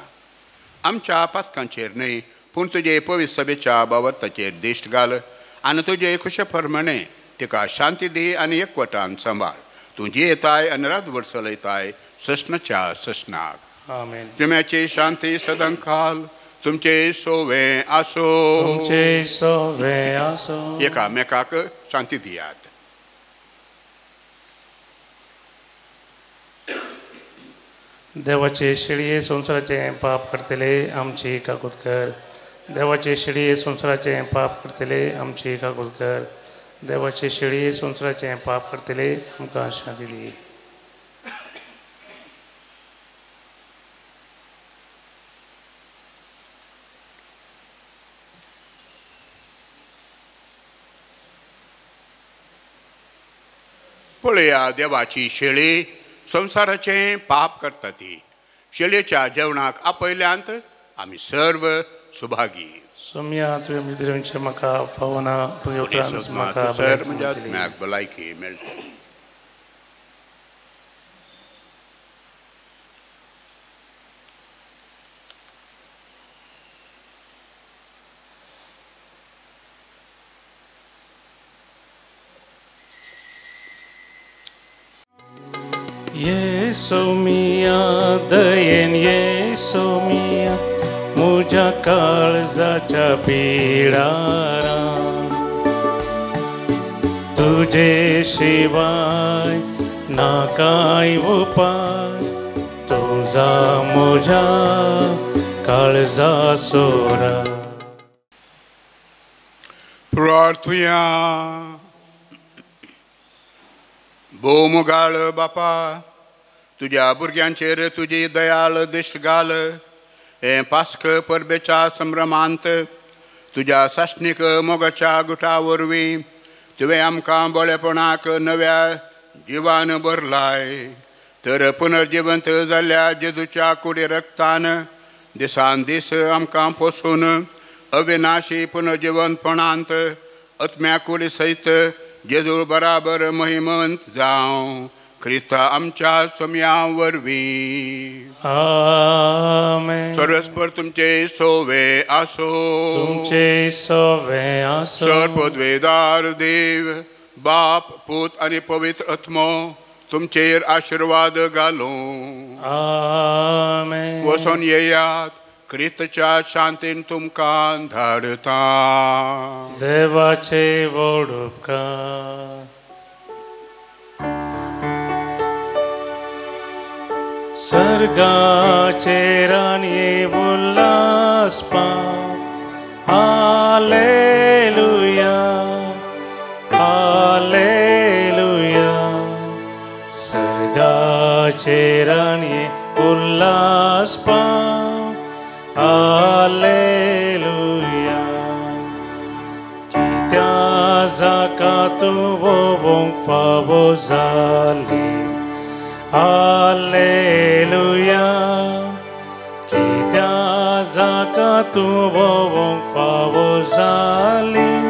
आमच्या पातकांचेर न्हय पूण तुजे पवित्र सभेच्या बावर्ताचेर दिश्ट घाल आनी तुजे खुशे प्रमाणे तिका शांती दी आनी एकवटान सांबाळ. तुजी येताय आनी रातभर चलयताय सस्नाच्या सस्नाक. आमेन. तुम्याची शांती सदांकाल तुमचे सोवे आसो. तुमचे सोवे आसो. एकामेकाक शांती दियात. देवाचे शेळये संवसाराचे पाप करतले आमची काकूत कर. देवाचे शेळये संवसाराचे पाप करतले आमची काकूत कर. देवाचे शेळये संवसाराचे पाप करतले आमकां शांती दी. पळया देवाची शेळी संवसाराचें पाप करता ती. शेळयेच्या जेवणाक आपयल्यांत आमी सर्व सुभागी. सोम्या तुवें बिरवचे म्हाका फावना तुजे उपरांत म्हाका सर म्हणजे आत्म्याक भलायकी मेळटा. येसो मिया दयेन येसो मिया मुझ्या काळजाच्या पिडारा तुझे शिवाय ना काय उपाय तुझा मुझ्या काळजा सोरा. प्रार्थुया. भोवमुगाळ बापा तुज्या भुरग्यांचेर तुजी दयाळ दिश्ट घाल. हे पास्क परबेच्या संभ्रमांत तुज्या साश्णीक मोगाच्या गुटा वरवीं तुवें आमकां बळेपणाक नव्या जिवान भरलाय. तर पुनर्जिवंत जाल्ल्या जेजूच्या कुडी रक्तान दिसान दीस आमकां पोसून अविनाशी पुनर्जिवंतपणांत आत्म्या कुडी सयत जेजू बराबर महिमंत जावं. क्रिस्ता आमच्या सोम्या वरवीं. आमेन. सर्वेस्पर तुमचे सोवे आसो. तुमचे सोवे आसो. सर्वपदवेदार देव बाप पूत आनी पवित्र आत्मो तुमचेर आशीर्वाद घालूं. आमेन. वचून येयात. क्रिस्ताच्या शांतीन तुमकां धाडता. देवाचे व्हड उपकार. सर्गाचेर आनी उल्हास पाव. Hallelujah hallelujah. सर्गाचेर आनी उल्हास पाव. हालेलुया. कित्या जाका तूं वोवंक फावो जाली. हालेलुया म्हाका तूं भोवंक फावो जाली